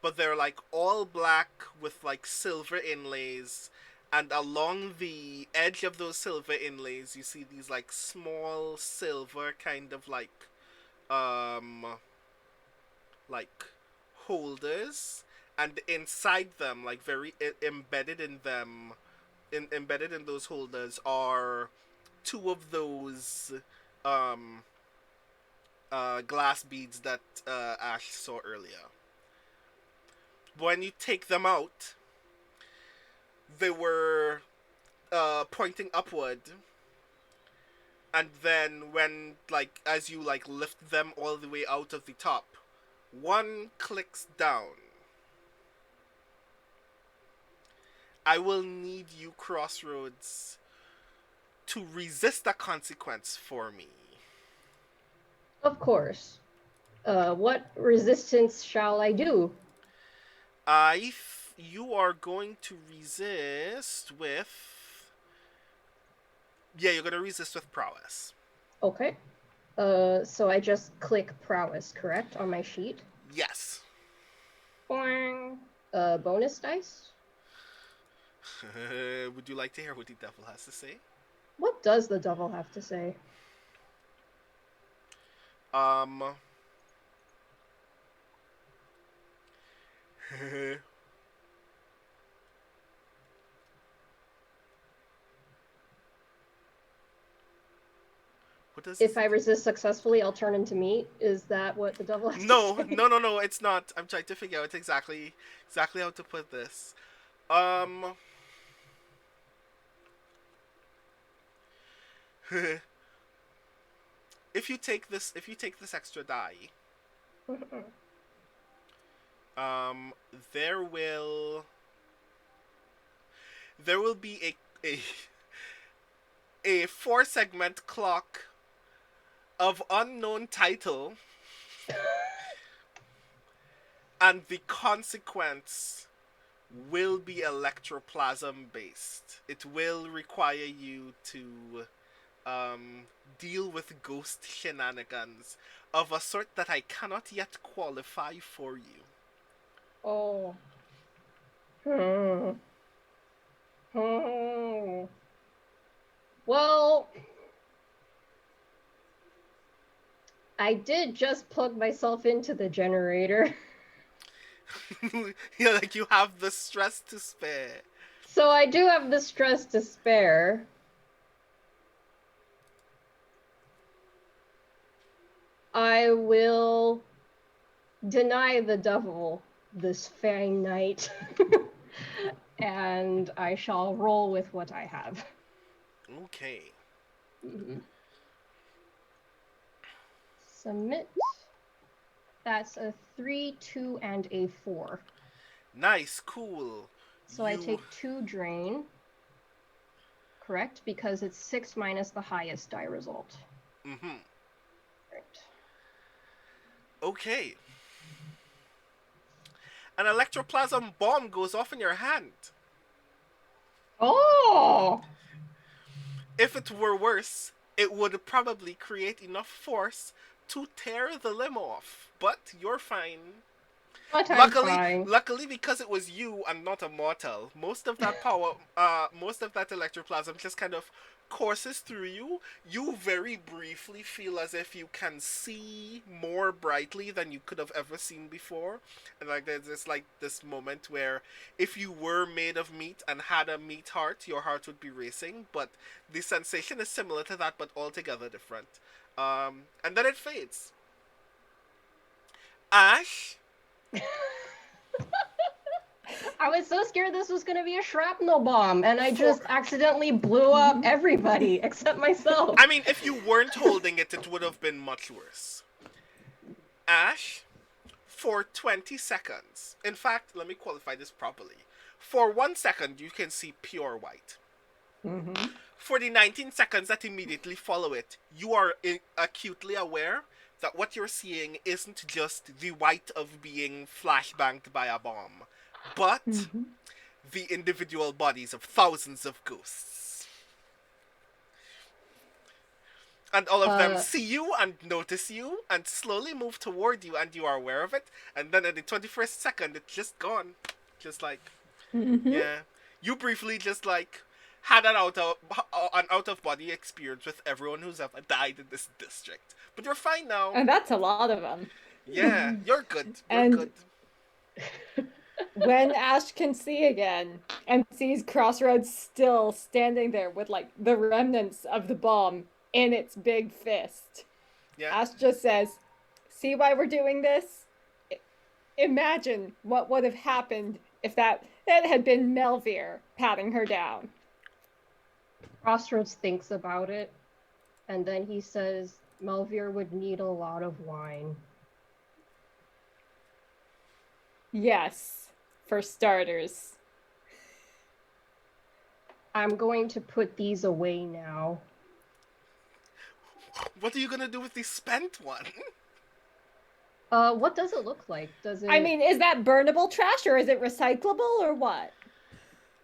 but they're like all black with like silver inlays, and along the edge of those silver inlays you see these like small silver kind of um like holders, and inside them, like very embedded in them, embedded in those holders are two of those um glass beads that Ash saw earlier. When you take them out, they were pointing upward, and then when like as you like lift them all the way out of the top, one clicks down. I will need you, Crossroads, to resist a consequence for me. Of course. What resistance shall I do? You are going to resist with... Yeah, you're going to resist with prowess. Okay. So I just click prowess, correct, on my sheet? Yes. Boing. Bonus dice? Would you like to hear what the devil has to say? What does the devil have to say? If I resist successfully, I'll turn into meat. Is that what the devil has to say? No, it's not. I'm trying to figure out exactly how to put this. If you take this extra die, there will be a 4-segment clock of unknown title, and the consequence will be electroplasm based. It will require you to deal with ghost shenanigans of a sort that I cannot yet qualify for you. Oh. Well, I did just plug myself into the generator. Yeah, like you have the stress to spare. So I do have the stress to spare. I will deny the devil this fang night. And I shall roll with what I have. Okay. Mm-hmm. Submit. That's a 3, 2, and a 4. Nice, cool. So I take 2 drain. Correct? Because it's 6 minus the highest die result. Mm-hmm. Right. Okay. An electroplasm bomb goes off in your hand. Oh! If it were worse, it would probably create enough force to tear the limb off. But you're fine. But I'm fine. Luckily, because it was you and not a mortal, most of that power, most of that electroplasm just kind of courses through you. You very briefly feel as if you can see more brightly than you could have ever seen before. And like there's this moment where if you were made of meat and had a meat heart, your heart would be racing. But the sensation is similar to that, but altogether different. And then it fades. Ash? I was so scared this was going to be a shrapnel bomb, and I just accidentally blew up everybody except myself. I mean, if you weren't holding it, it would have been much worse. Ash, for 20 seconds. In fact, let me qualify this properly. For 1 second, you can see pure white. Mm-hmm. For the 19 seconds that immediately follow it, you are acutely aware that what you're seeing isn't just the white of being flashbanged by a bomb, but the individual bodies of thousands of ghosts. And all of them see you and notice you and slowly move toward you, and you are aware of it. And then at the 21st second, it's just gone. Just like, yeah. You briefly just like had an out of body experience with everyone who's ever died in this district. But you're fine now. And that's a lot of them. Yeah, you're good. You're And good. when Ash can see again and sees Crossroads still standing there with like the remnants of the bomb in its big fist, Yeah. Ash just says, "See why we're doing this? Imagine what would have happened if that had been Melvir patting her down." Crossroads thinks about it, and then he says Melvir would need a lot of wine. Yes, for starters. I'm going to put these away now. What are you gonna do with the spent one? What does it look like? Does it? I mean, is that burnable trash or is it recyclable or what?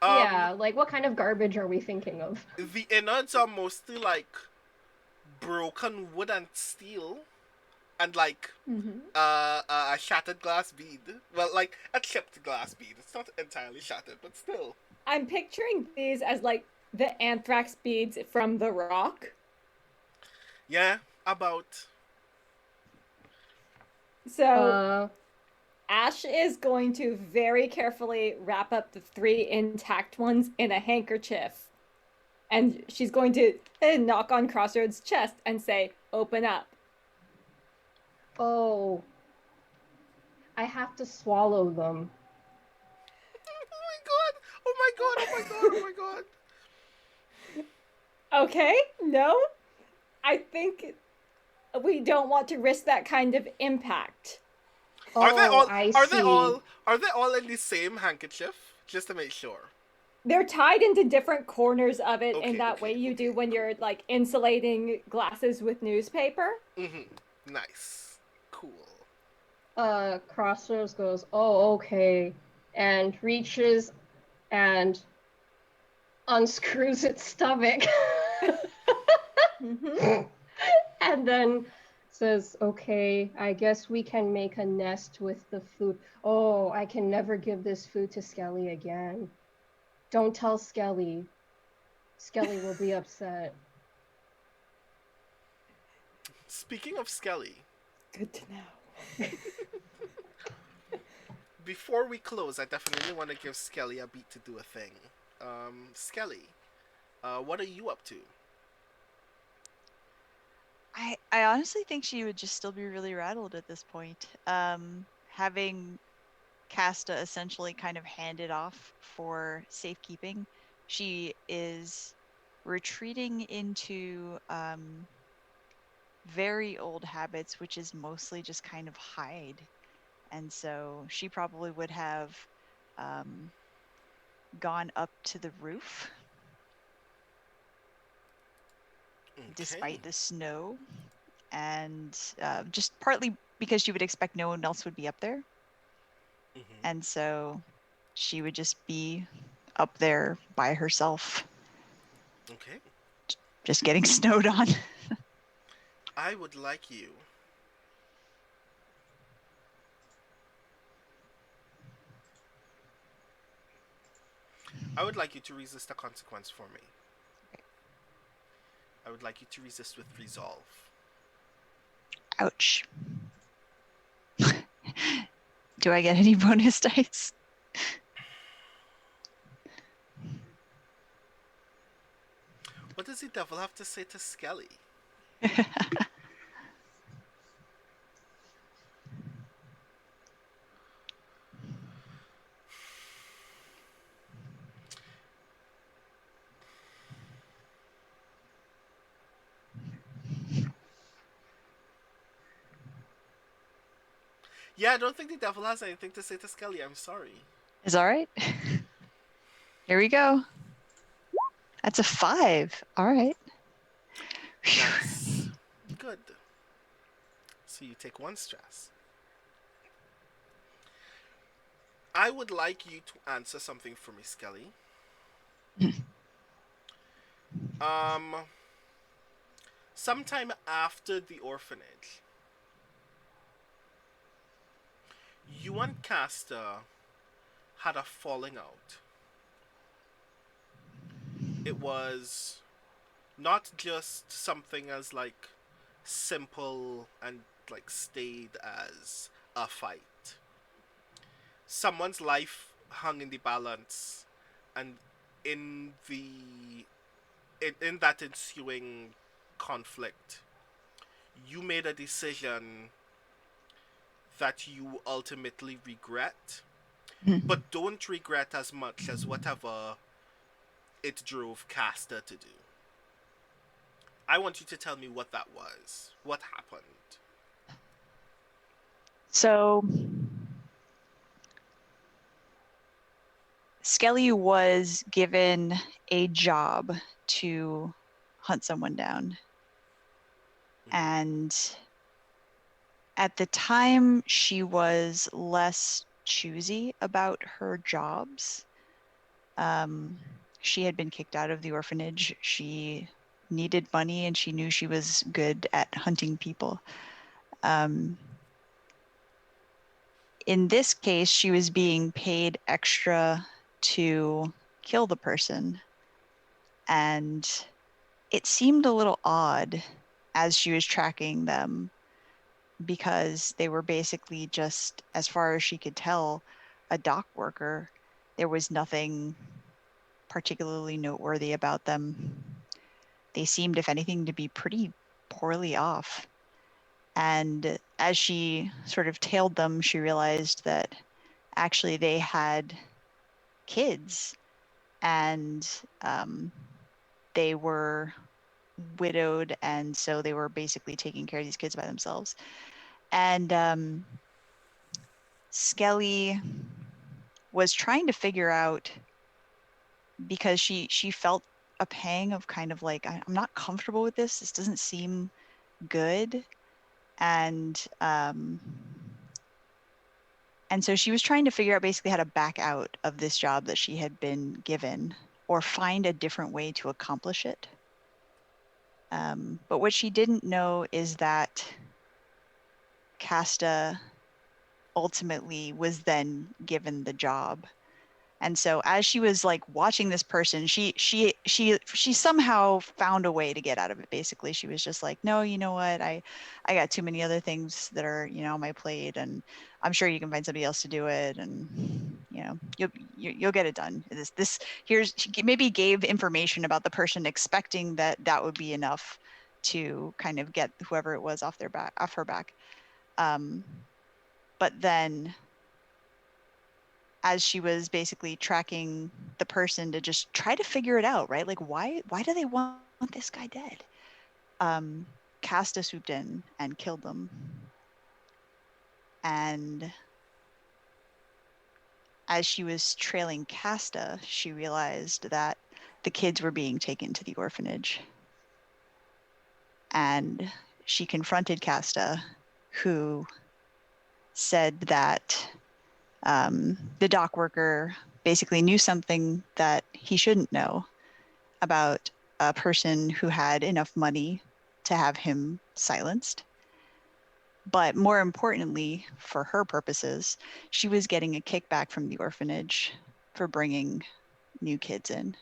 Yeah, like what kind of garbage are we thinking of? The innards are mostly like broken wood and steel, and like a shattered glass bead. Well, like a chipped glass bead. It's not entirely shattered, but still. I'm picturing these as like the anthrax beads from The Rock. Yeah, about. So Ash is going to very carefully wrap up the 3 intact ones in a handkerchief. And she's going to knock on Crossroads' chest and say, "Open up." Oh. I have to swallow them. Oh my god! Oh my god! Oh my god! Oh my god! Okay, no. I think we don't want to risk that kind of impact. Are they all? I Are see. they all? Are they all in the same handkerchief? Just to make sure. They're tied into different corners of it in that Okay, way you okay. do when you're like insulating glasses with newspaper. Nice. Cool. Crossroads goes, "Oh, okay," and reaches and unscrews its stomach. And then says, "Okay, I guess we can make a nest with the food. Oh, I can never give this food to Skelly again. Don't tell Skelly. Skelly will be upset." Speaking of Skelly, Good to know. before we close, I definitely want to give Skelly a beat to do a thing. Skelly, what are you up to? I honestly think she would just still be really rattled at this point. Having Casta essentially kind of handed off for safekeeping, she is retreating into very old habits, which is mostly just kind of hide. And so she probably would have gone up to the roof despite the snow, and just partly because she would expect no one else would be up there. And so she would just be up there by herself, Okay. just getting snowed on. I would like you to resist a consequence for me. I would like you to resist with resolve. Ouch. Do I get any bonus dice? What does the devil have to say to Skelly? Yeah, I don't think the devil has anything to say to Skelly. I'm sorry. Is all right. Here we go. That's a 5. All right. Nice. Good. So you take 1 stress. I would like you to answer something for me, Skelly. Sometime after the orphanage, you and Castor had a falling out. It was not just something as like simple and like stayed as a fight. Someone's life hung in the balance, and in the in that ensuing conflict, you made a decision that you ultimately regret, but don't regret as much as whatever it drove Castor to do. I want you to tell me what that was. What happened? So, Skelly was given a job to hunt someone down. And at the time, she was less choosy about her jobs. She had been kicked out of the orphanage. She needed money and she knew she was good at hunting people. In this case, she was being paid extra to kill the person. And it seemed a little odd as she was tracking them because they were basically just, as far as she could tell, a dock worker. There was nothing particularly noteworthy about them. They seemed, if anything, to be pretty poorly off. And as she sort of tailed them, she realized that actually they had kids and they were widowed, and so they were basically taking care of these kids by themselves. And Skelly was trying to figure out, because she felt a pang of kind of like, I'm not comfortable with this. This doesn't seem good. And so she was trying to figure out basically how to back out of this job that she had been given or find a different way to accomplish it. But what she didn't know is that Casta ultimately was then given the job. And so as she was like watching this person, she somehow found a way to get out of it. Basically, she was just like, no, you know what? I got too many other things that are, on my plate, and I'm sure you can find somebody else to do it, and you'll get it done. Here's, maybe gave information about the person, expecting that would be enough to kind of get whoever it was off her back. But then, as she was basically tracking the person to just try to figure it out, right? Like, why do they want this guy dead? Casta swooped in and killed them. And as she was trailing Casta, she realized that the kids were being taken to the orphanage. And she confronted Casta, who said that the dock worker basically knew something that he shouldn't know about a person who had enough money to have him silenced. But more importantly, for her purposes, she was getting a kickback from the orphanage for bringing new kids in.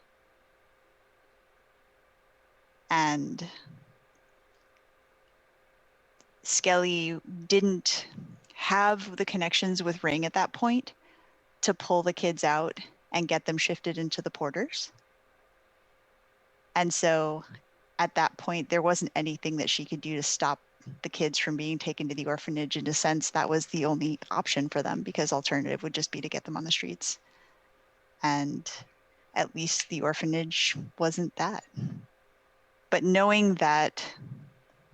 And Skelly didn't have the connections with Ring at that point to pull the kids out and get them shifted into the porters. And so at that point, there wasn't anything that she could do to stop the kids from being taken to the orphanage. In a sense, that was the only option for them, because alternative would just be to get them on the streets. And at least the orphanage wasn't that. But knowing that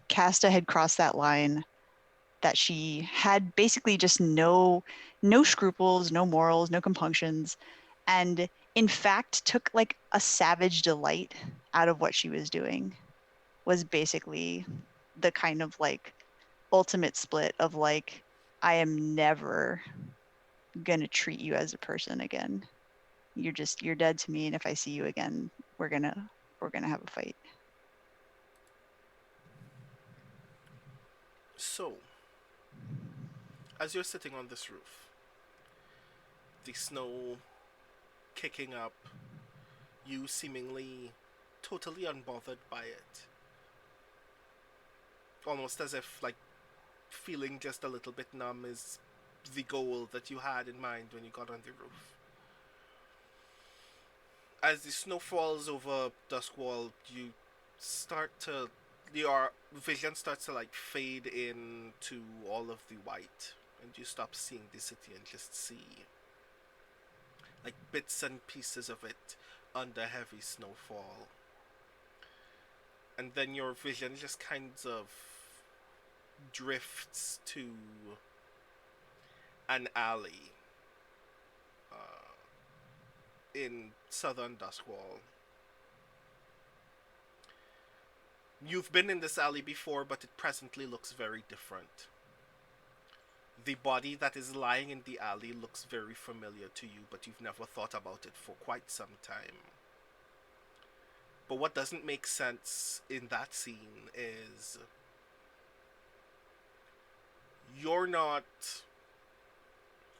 Casta had crossed that line, that she had basically just no scruples, no morals, no compunctions, and in fact took like a savage delight out of what she was doing, was basically the kind of like ultimate split of like, I am never gonna treat you as a person again. You're dead to me, and if I see you again, we're gonna have a fight. So, as you're sitting on this roof, the snow kicking up, you seemingly totally unbothered by it. Almost as if, like, feeling just a little bit numb is the goal that you had in mind when you got on the roof. As the snow falls over Duskwall, your vision starts to like fade into all of the white, and you stop seeing the city and just see like bits and pieces of it under heavy snowfall. And then your vision just kind of drifts to an alley in southern Duskwall. You've been in this alley before, but it presently looks very different. The body that is lying in the alley looks very familiar to you, but you've never thought about it for quite some time. But what doesn't make sense in that scene is you're not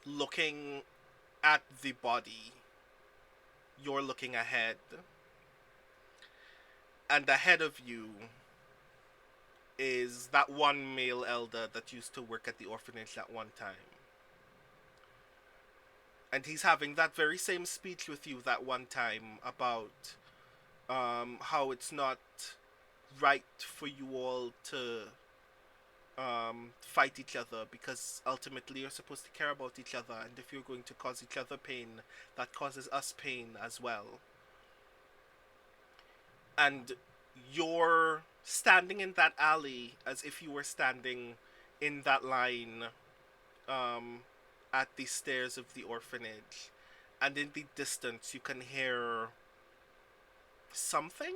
looking at the body. You're looking ahead. And ahead of you is that one male elder that used to work at the orphanage at one time. And he's having that very same speech with you that one time about how it's not right for you all to fight each other, because ultimately you're supposed to care about each other, and if you're going to cause each other pain, that causes us pain as well. And you're standing in that alley as if you were standing in that line at the stairs of the orphanage, and in the distance you can hear something,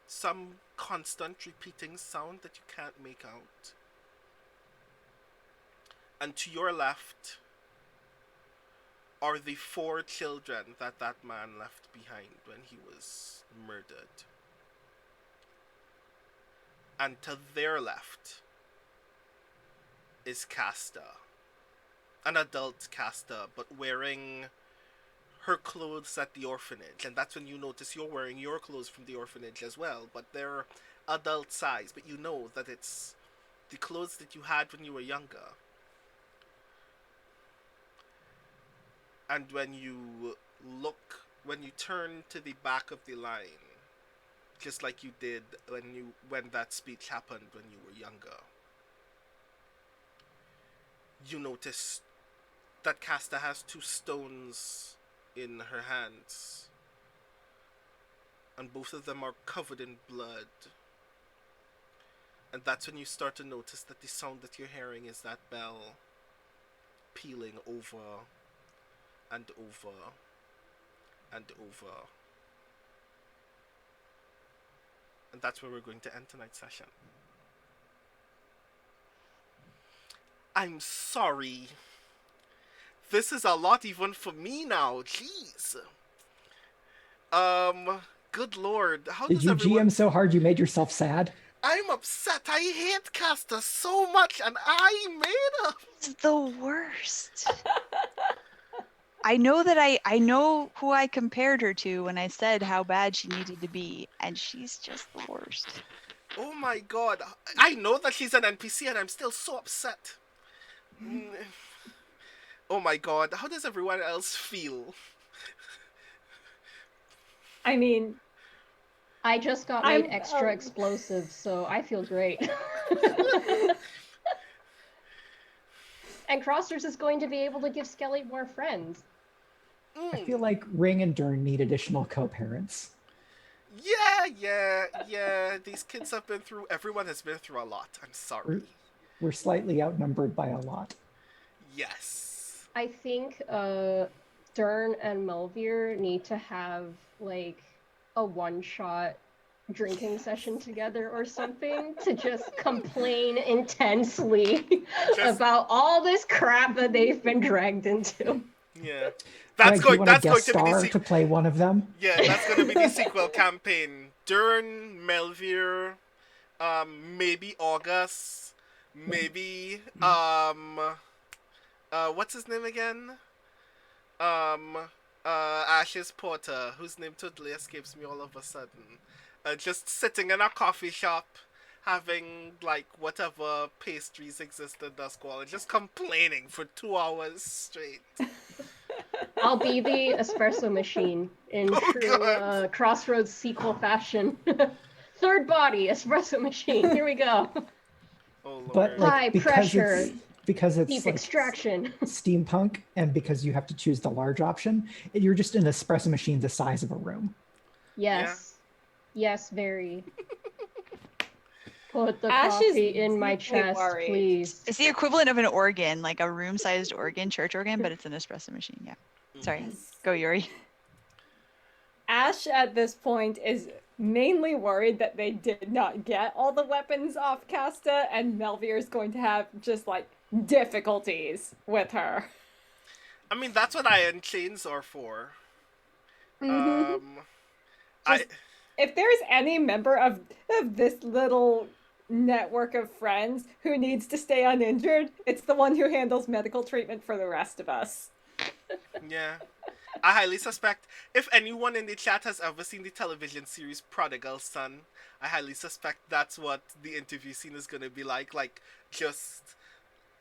some constant repeating sound that you can't make out. And to your left are the 4 children that man left behind when he was murdered. And to their left is Casta, an adult Casta, but wearing her clothes at the orphanage. And that's when you notice you're wearing your clothes from the orphanage as well, but they're adult size, but you know that it's the clothes that you had when you were younger. And when you turn to the back of the line, just like you did when that speech happened when you were younger, you notice that Casta has 2 stones in her hands, and both of them are covered in blood. And that's when you start to notice that the sound that you're hearing is that bell pealing over and over and over. And that's where we're going to end tonight's session. I'm sorry. This is a lot even for me now. Jeez. Good lord. How Did does you everyone... GM so hard you made yourself sad? I'm upset. I hate Casta so much, and I made her. It's the worst. I know that I know who I compared her to when I said how bad she needed to be, and she's just the worst. Oh my god. I know that she's an NPC, and I'm still so upset. Oh my god. How does everyone else feel? I mean, I just got made extra explosive, so I feel great. And Crossers is going to be able to give Skelly more friends. I feel like Ring and Dern need additional co-parents. Yeah. These kids have been through... Everyone has been through a lot. I'm sorry. We're slightly outnumbered by a lot. Yes. I think Dern and Melvir need to have, like, a one-shot drinking session together or something to just complain intensely about all this crap that they've been dragged into. Yeah. That's going to be the to play one of them. Yeah, that's going to be the sequel campaign. Dern, Melvir, maybe August, maybe what's his name again? Um, Ash's porter, whose name totally escapes me all of a sudden. Just sitting in a coffee shop, having like whatever pastries exist in the squall, and just complaining for 2 hours straight. I'll be the espresso machine in true God. Crossroads sequel fashion. Third body, espresso machine. Here we go. Oh Lord. But like High pressure, because it's deep like extraction. steampunk, and because you have to choose the large option, you're just an espresso machine the size of a room. Yes. Yes, very. Put the Ash is coffee in my deeply chest, worried. please. It's the equivalent of an organ, like a room-sized organ, church organ, but it's an espresso machine. Yeah. Sorry. Go, Iori. Ash at this point is mainly worried that they did not get all the weapons off Casta, and Melvier is going to have just like difficulties with her. I mean, that's what iron chains are for. Just, if there's any member of this little network of friends who needs to stay uninjured, it's the one who handles medical treatment for the rest of us. Yeah. I highly suspect, if anyone in the chat has ever seen the television series Prodigal Son, I highly suspect that's what the interview scene is gonna be like just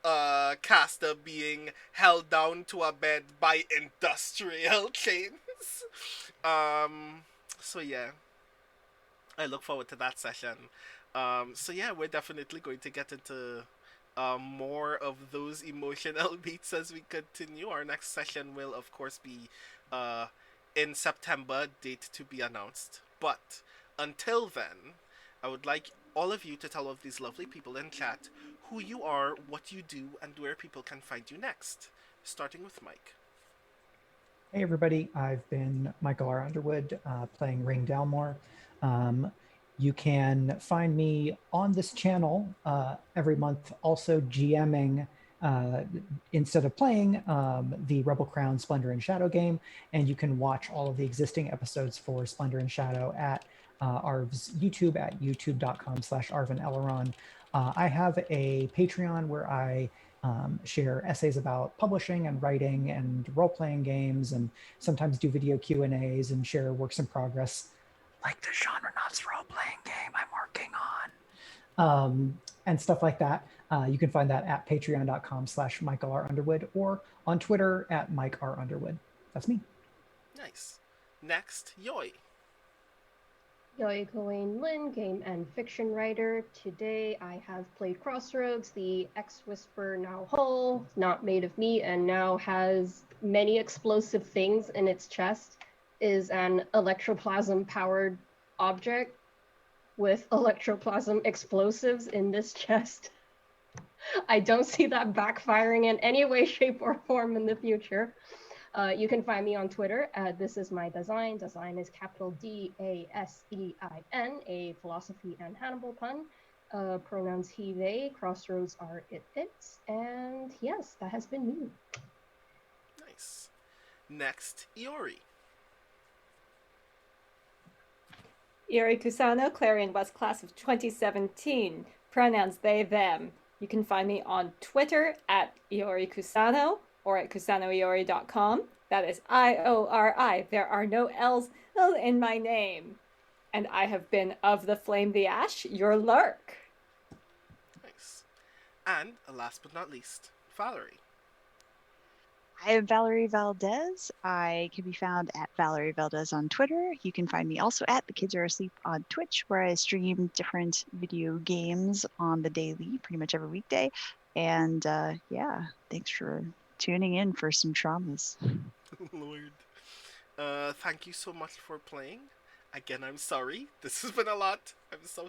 Caster being held down to a bed by industrial chains. So yeah, I look forward to that session. So yeah, we're definitely going to get into more of those emotional beats as we continue. Our next session will, of course, be in September, date to be announced. But until then, I would like all of you to tell all of these lovely people in chat who you are, what you do, and where people can find you next. Starting with Mike. Hey everybody, I've been Michael R. Underwood, playing Ring Dalmore. You can find me on this channel every month, also GMing instead of playing the Rebel Crown Splendor and Shadow game, and you can watch all of the existing episodes for Splendor and Shadow at Arv's YouTube at youtube.com/Arvin Elleron. I have a Patreon where I share essays about publishing and writing and role-playing games, and sometimes do video Q&As and share works in progress, like the Genre Nuts role-playing game I'm working on, and stuff like that. You can find that at patreon.com/Michael R. Underwood or on Twitter at Mike R. Underwood. That's me. Nice. Next, Jeoi. Jeoi Gawain Lin, game and fiction writer. Today I have played Crossroads, the ex-whisper now whole, not made of meat, and now has many explosive things in its chest, is an electroplasm-powered object with electroplasm explosives in this chest. I don't see that backfiring in any way, shape, or form in the future. You can find me on Twitter. This is my design. Design is capital DASEIN, a philosophy and Hannibal pun. Pronouns he, they. Crossroads are it, its. And yes, that has been me. Nice. Next, Iori. Iori Kusano, Clarion West class of 2017. Pronouns they, them. You can find me on Twitter at Iori Kusano or at kusanoiori.com. That is IORI. There are no L's in my name. And I have been of the Flame the Ash, your lurk. Nice. And last but not least, Valerie. I am Valerie Valdes. I can be found at Valerie Valdes on Twitter. You can find me also at The Kids Are Asleep on Twitch, where I stream different video games on the daily, pretty much every weekday. And yeah, thanks for tuning in for some traumas. Lord. Thank you so much for playing. Again, I'm sorry. This has been a lot. I'm so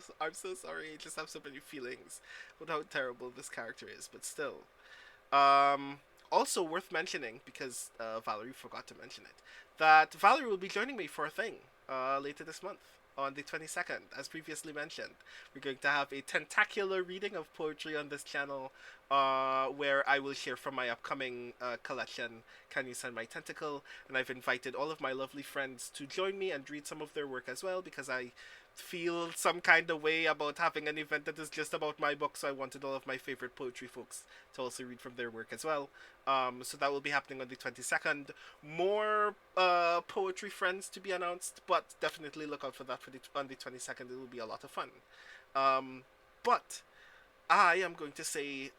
sorry. I just have so many feelings with how terrible this character is, but still. Also worth mentioning, because Valerie forgot to mention it, that Valerie will be joining me for a thing later this month on the 22nd. As previously mentioned, we're going to have a tentacular reading of poetry on this channel, where I will share from my upcoming collection, Can You Send My Tentacle? And I've invited all of my lovely friends to join me and read some of their work as well, because I feel some kind of way about having an event that is just about my book, so I wanted all of my favorite poetry folks to also read from their work as well. So that will be happening on the 22nd. More poetry friends to be announced, but definitely look out for that on the 22nd. It will be a lot of fun. But I am going to say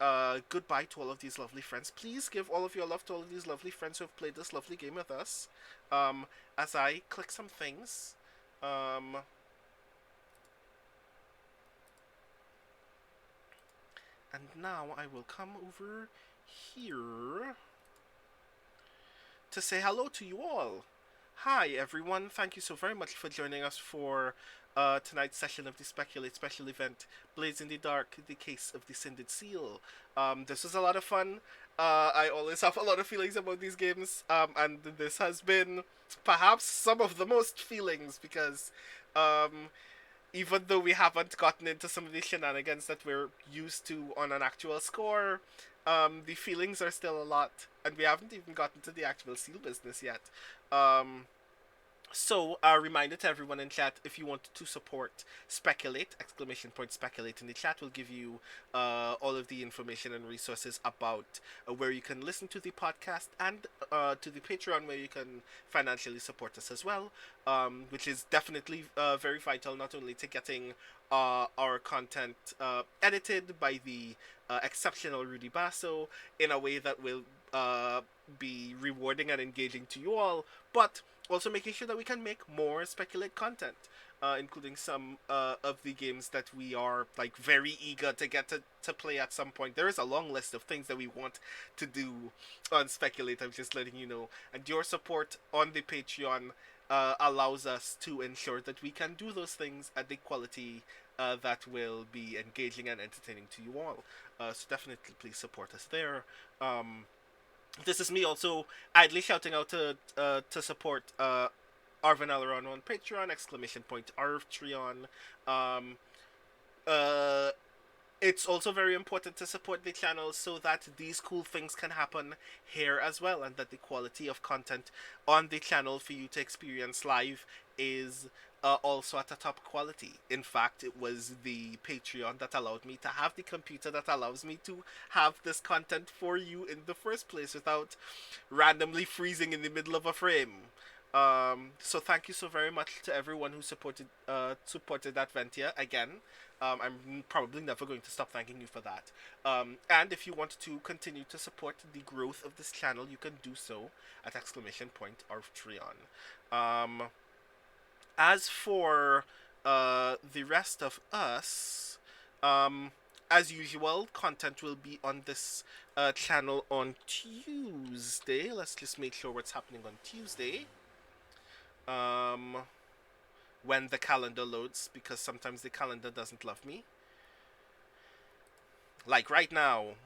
goodbye to all of these lovely friends. Please give all of your love to all of these lovely friends who have played this lovely game with us. As I click some things. And now I will come over here to say hello to you all. Hi everyone, thank you so very much for joining us for tonight's session of the Speculate special event, Blades in the Dark, The Case of the Cindered Seal. This was a lot of fun. I always have a lot of feelings about these games, and this has been perhaps some of the most feelings because even though we haven't gotten into some of the shenanigans that we're used to on an actual score, the feelings are still a lot, and we haven't even gotten to the actual seal business yet. So, a reminder to everyone in chat, if you want to support Speculate, !Speculate in the chat will give you all of the information and resources about where you can listen to the podcast and to the Patreon where you can financially support us as well, which is definitely very vital, not only to getting our content edited by the exceptional Rudy Basso in a way that will be rewarding and engaging to you all, but also making sure that we can make more Speculate content, including some of the games that we are like very eager to get to play at some point. There is a long list of things that we want to do on Speculate, I'm just letting you know. And your support on the Patreon allows us to ensure that we can do those things at the quality that will be engaging and entertaining to you all. So definitely please support us there. This is me also idly shouting out to support Arvin Alaron on Patreon, !Arvtreon. It's also very important to support the channel so that these cool things can happen here as well, and that the quality of content on the channel for you to experience live is also at a top quality. In fact, it was the Patreon that allowed me to have the computer that allows me to have this content for you in the first place without randomly freezing in the middle of a frame. So thank you so very much to everyone who supported Adventia again. I'm probably never going to stop thanking you for that. And if you want to continue to support the growth of this channel, you can do so at !Arvtreon. As for the rest of us, as usual, content will be on this channel on Tuesday. Let's just make sure what's happening on Tuesday. When the calendar loads, because sometimes the calendar doesn't love me. Like right now.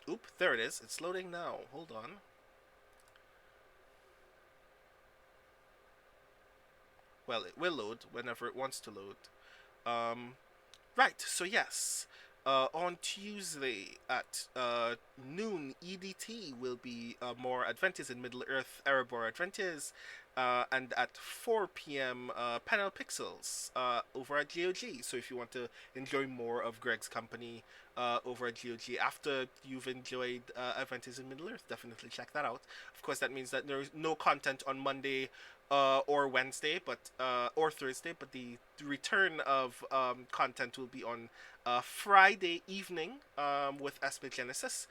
Oop, there it is. It's loading now. Hold on. Well, it will load whenever it wants to load. Right, so yes. On Tuesday at noon EDT will be more Adventures in Middle-earth Erebor Adventures, and at 4 p.m. Panel Pixels over at GOG. So if you want to enjoy more of Greg's company over at GOG after you've enjoyed Adventures in Middle-earth, definitely check that out. Of course, that means that there's no content on Monday or Wednesday, or Thursday, but the return of content will be on Friday evening with Espe Genesis,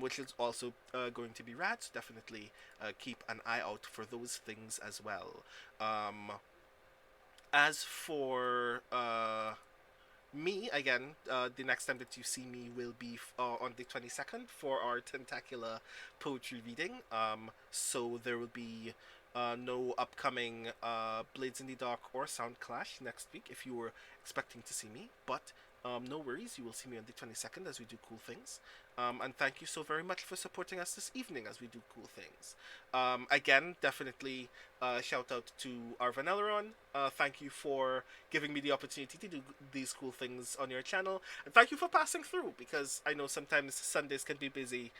which is also going to be rad. So definitely keep an eye out for those things as well. As for me, again, the next time that you see me will be on the 22nd for our Tentacular poetry reading. So there will be no upcoming Blades in the Dark or Sound Clash next week if you were expecting to see me, but no worries, you will see me on the 22nd as we do cool things. And thank you so very much for supporting us this evening as we do cool things. Again, definitely shout out to Arvan Elron. Thank you for giving me the opportunity to do these cool things on your channel. And thank you for passing through, because I know sometimes Sundays can be busy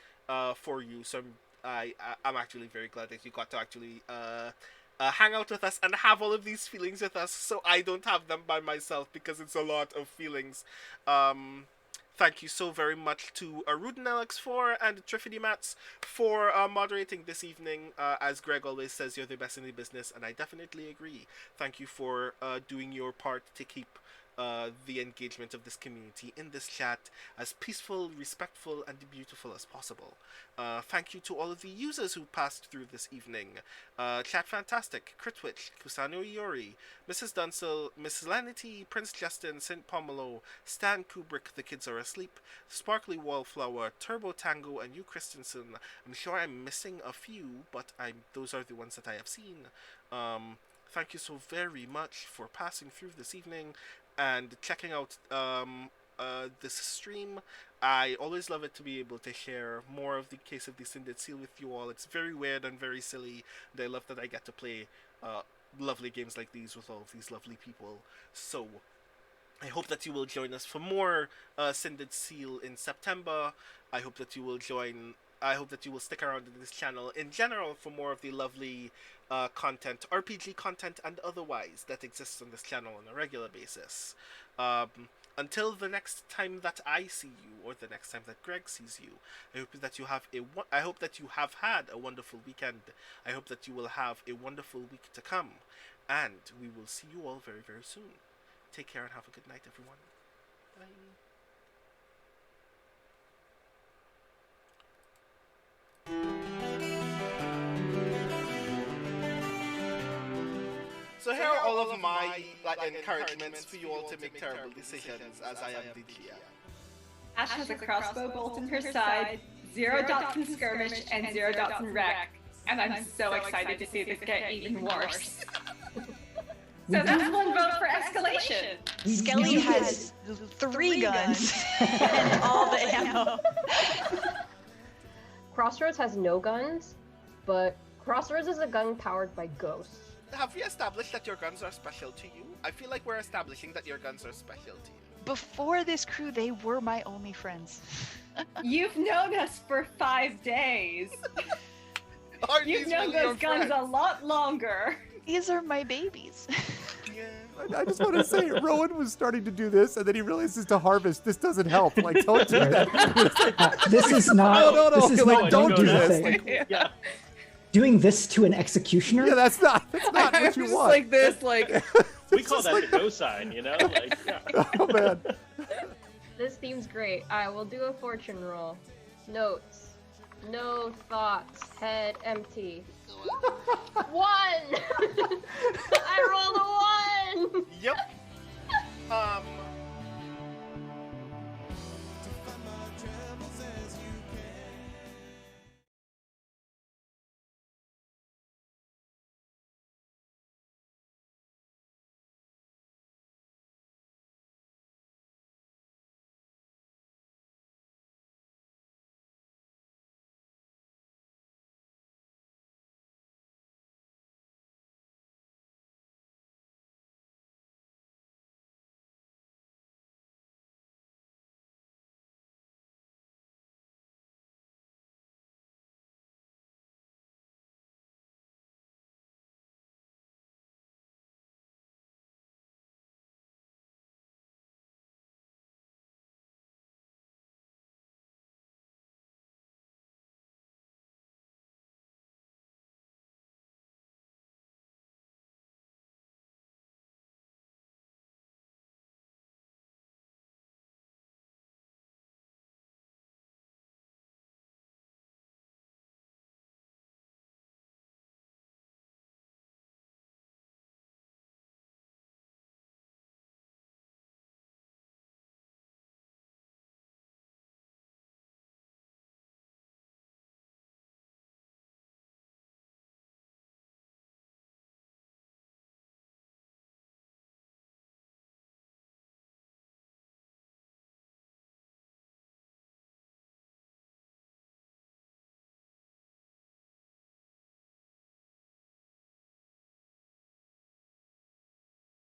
for you. So I'm actually very glad that you got to actually hang out with us and have all of these feelings with us, so I don't have them by myself, because it's a lot of feelings. Thank you so very much to Ruden LX4 and Triffity Mats for moderating this evening. As Greg always says, you're the best in the business, and I definitely agree. Thank you for doing your part to keep the engagement of this community in this chat as peaceful, respectful, and beautiful as possible. Thank you to all of the users who passed through this evening. Chat Fantastic, Critwitch, Kusano Iori, Mrs. Dunsel, Mrs. Lanity, Prince Justin, St. Pomelo, Stan Kubrick, The Kids Are Asleep, Sparkly Wallflower, Turbo Tango, and you, Christensen. I'm sure I'm missing a few, but those are the ones that I have seen. Thank you so very much for passing through this evening and checking out this stream. I always love it to be able to share more of the Case of the Cindered Seal with you all. It's very weird and very silly, and I love that I get to play lovely games like these with all of these lovely people. So I hope that you will join us for more Cindered Seal in September. I hope that you will stick around in this channel in general for more of the lovely content, RPG content and otherwise, that exists on this channel on a regular basis. Until the next time that I see you, or the next time that Greg sees you, I hope that you have had a wonderful weekend. I hope that you will have a wonderful week to come, and we will see you all very, very soon. Take care and have a good night, everyone. Bye. So here are all of my encouragements for you all to make terrible decisions, as I am the GM. Ash has a crossbow bolt in her side, 0 dots in skirmish, and 0 dots in wreck. And I'm so excited to see this get even worse. So that's one vote for escalation. Skelly has 3 guns and all the ammo. Crossroads has no guns, but Crossroads is a gun powered by ghosts. Have we established that your guns are special to you? I feel like we're establishing that your guns are special to you. Before this crew, they were my only friends. You've known us for 5 days. You've known those guns a lot longer. These are my babies. Yeah. I just want to say, Rowan was starting to do this, and then he realizes to harvest. This doesn't help. Like, don't do that. This is not. No. This is Like, not. don't do the this. thing. Yeah. Doing this to an executioner? Yeah, that's not what you want. Like this, like We call that the go sign, you know? Like, yeah. Oh man. This theme's great. I will do a fortune roll. Notes. No thoughts. Head empty. 1! I rolled a 1! Yep.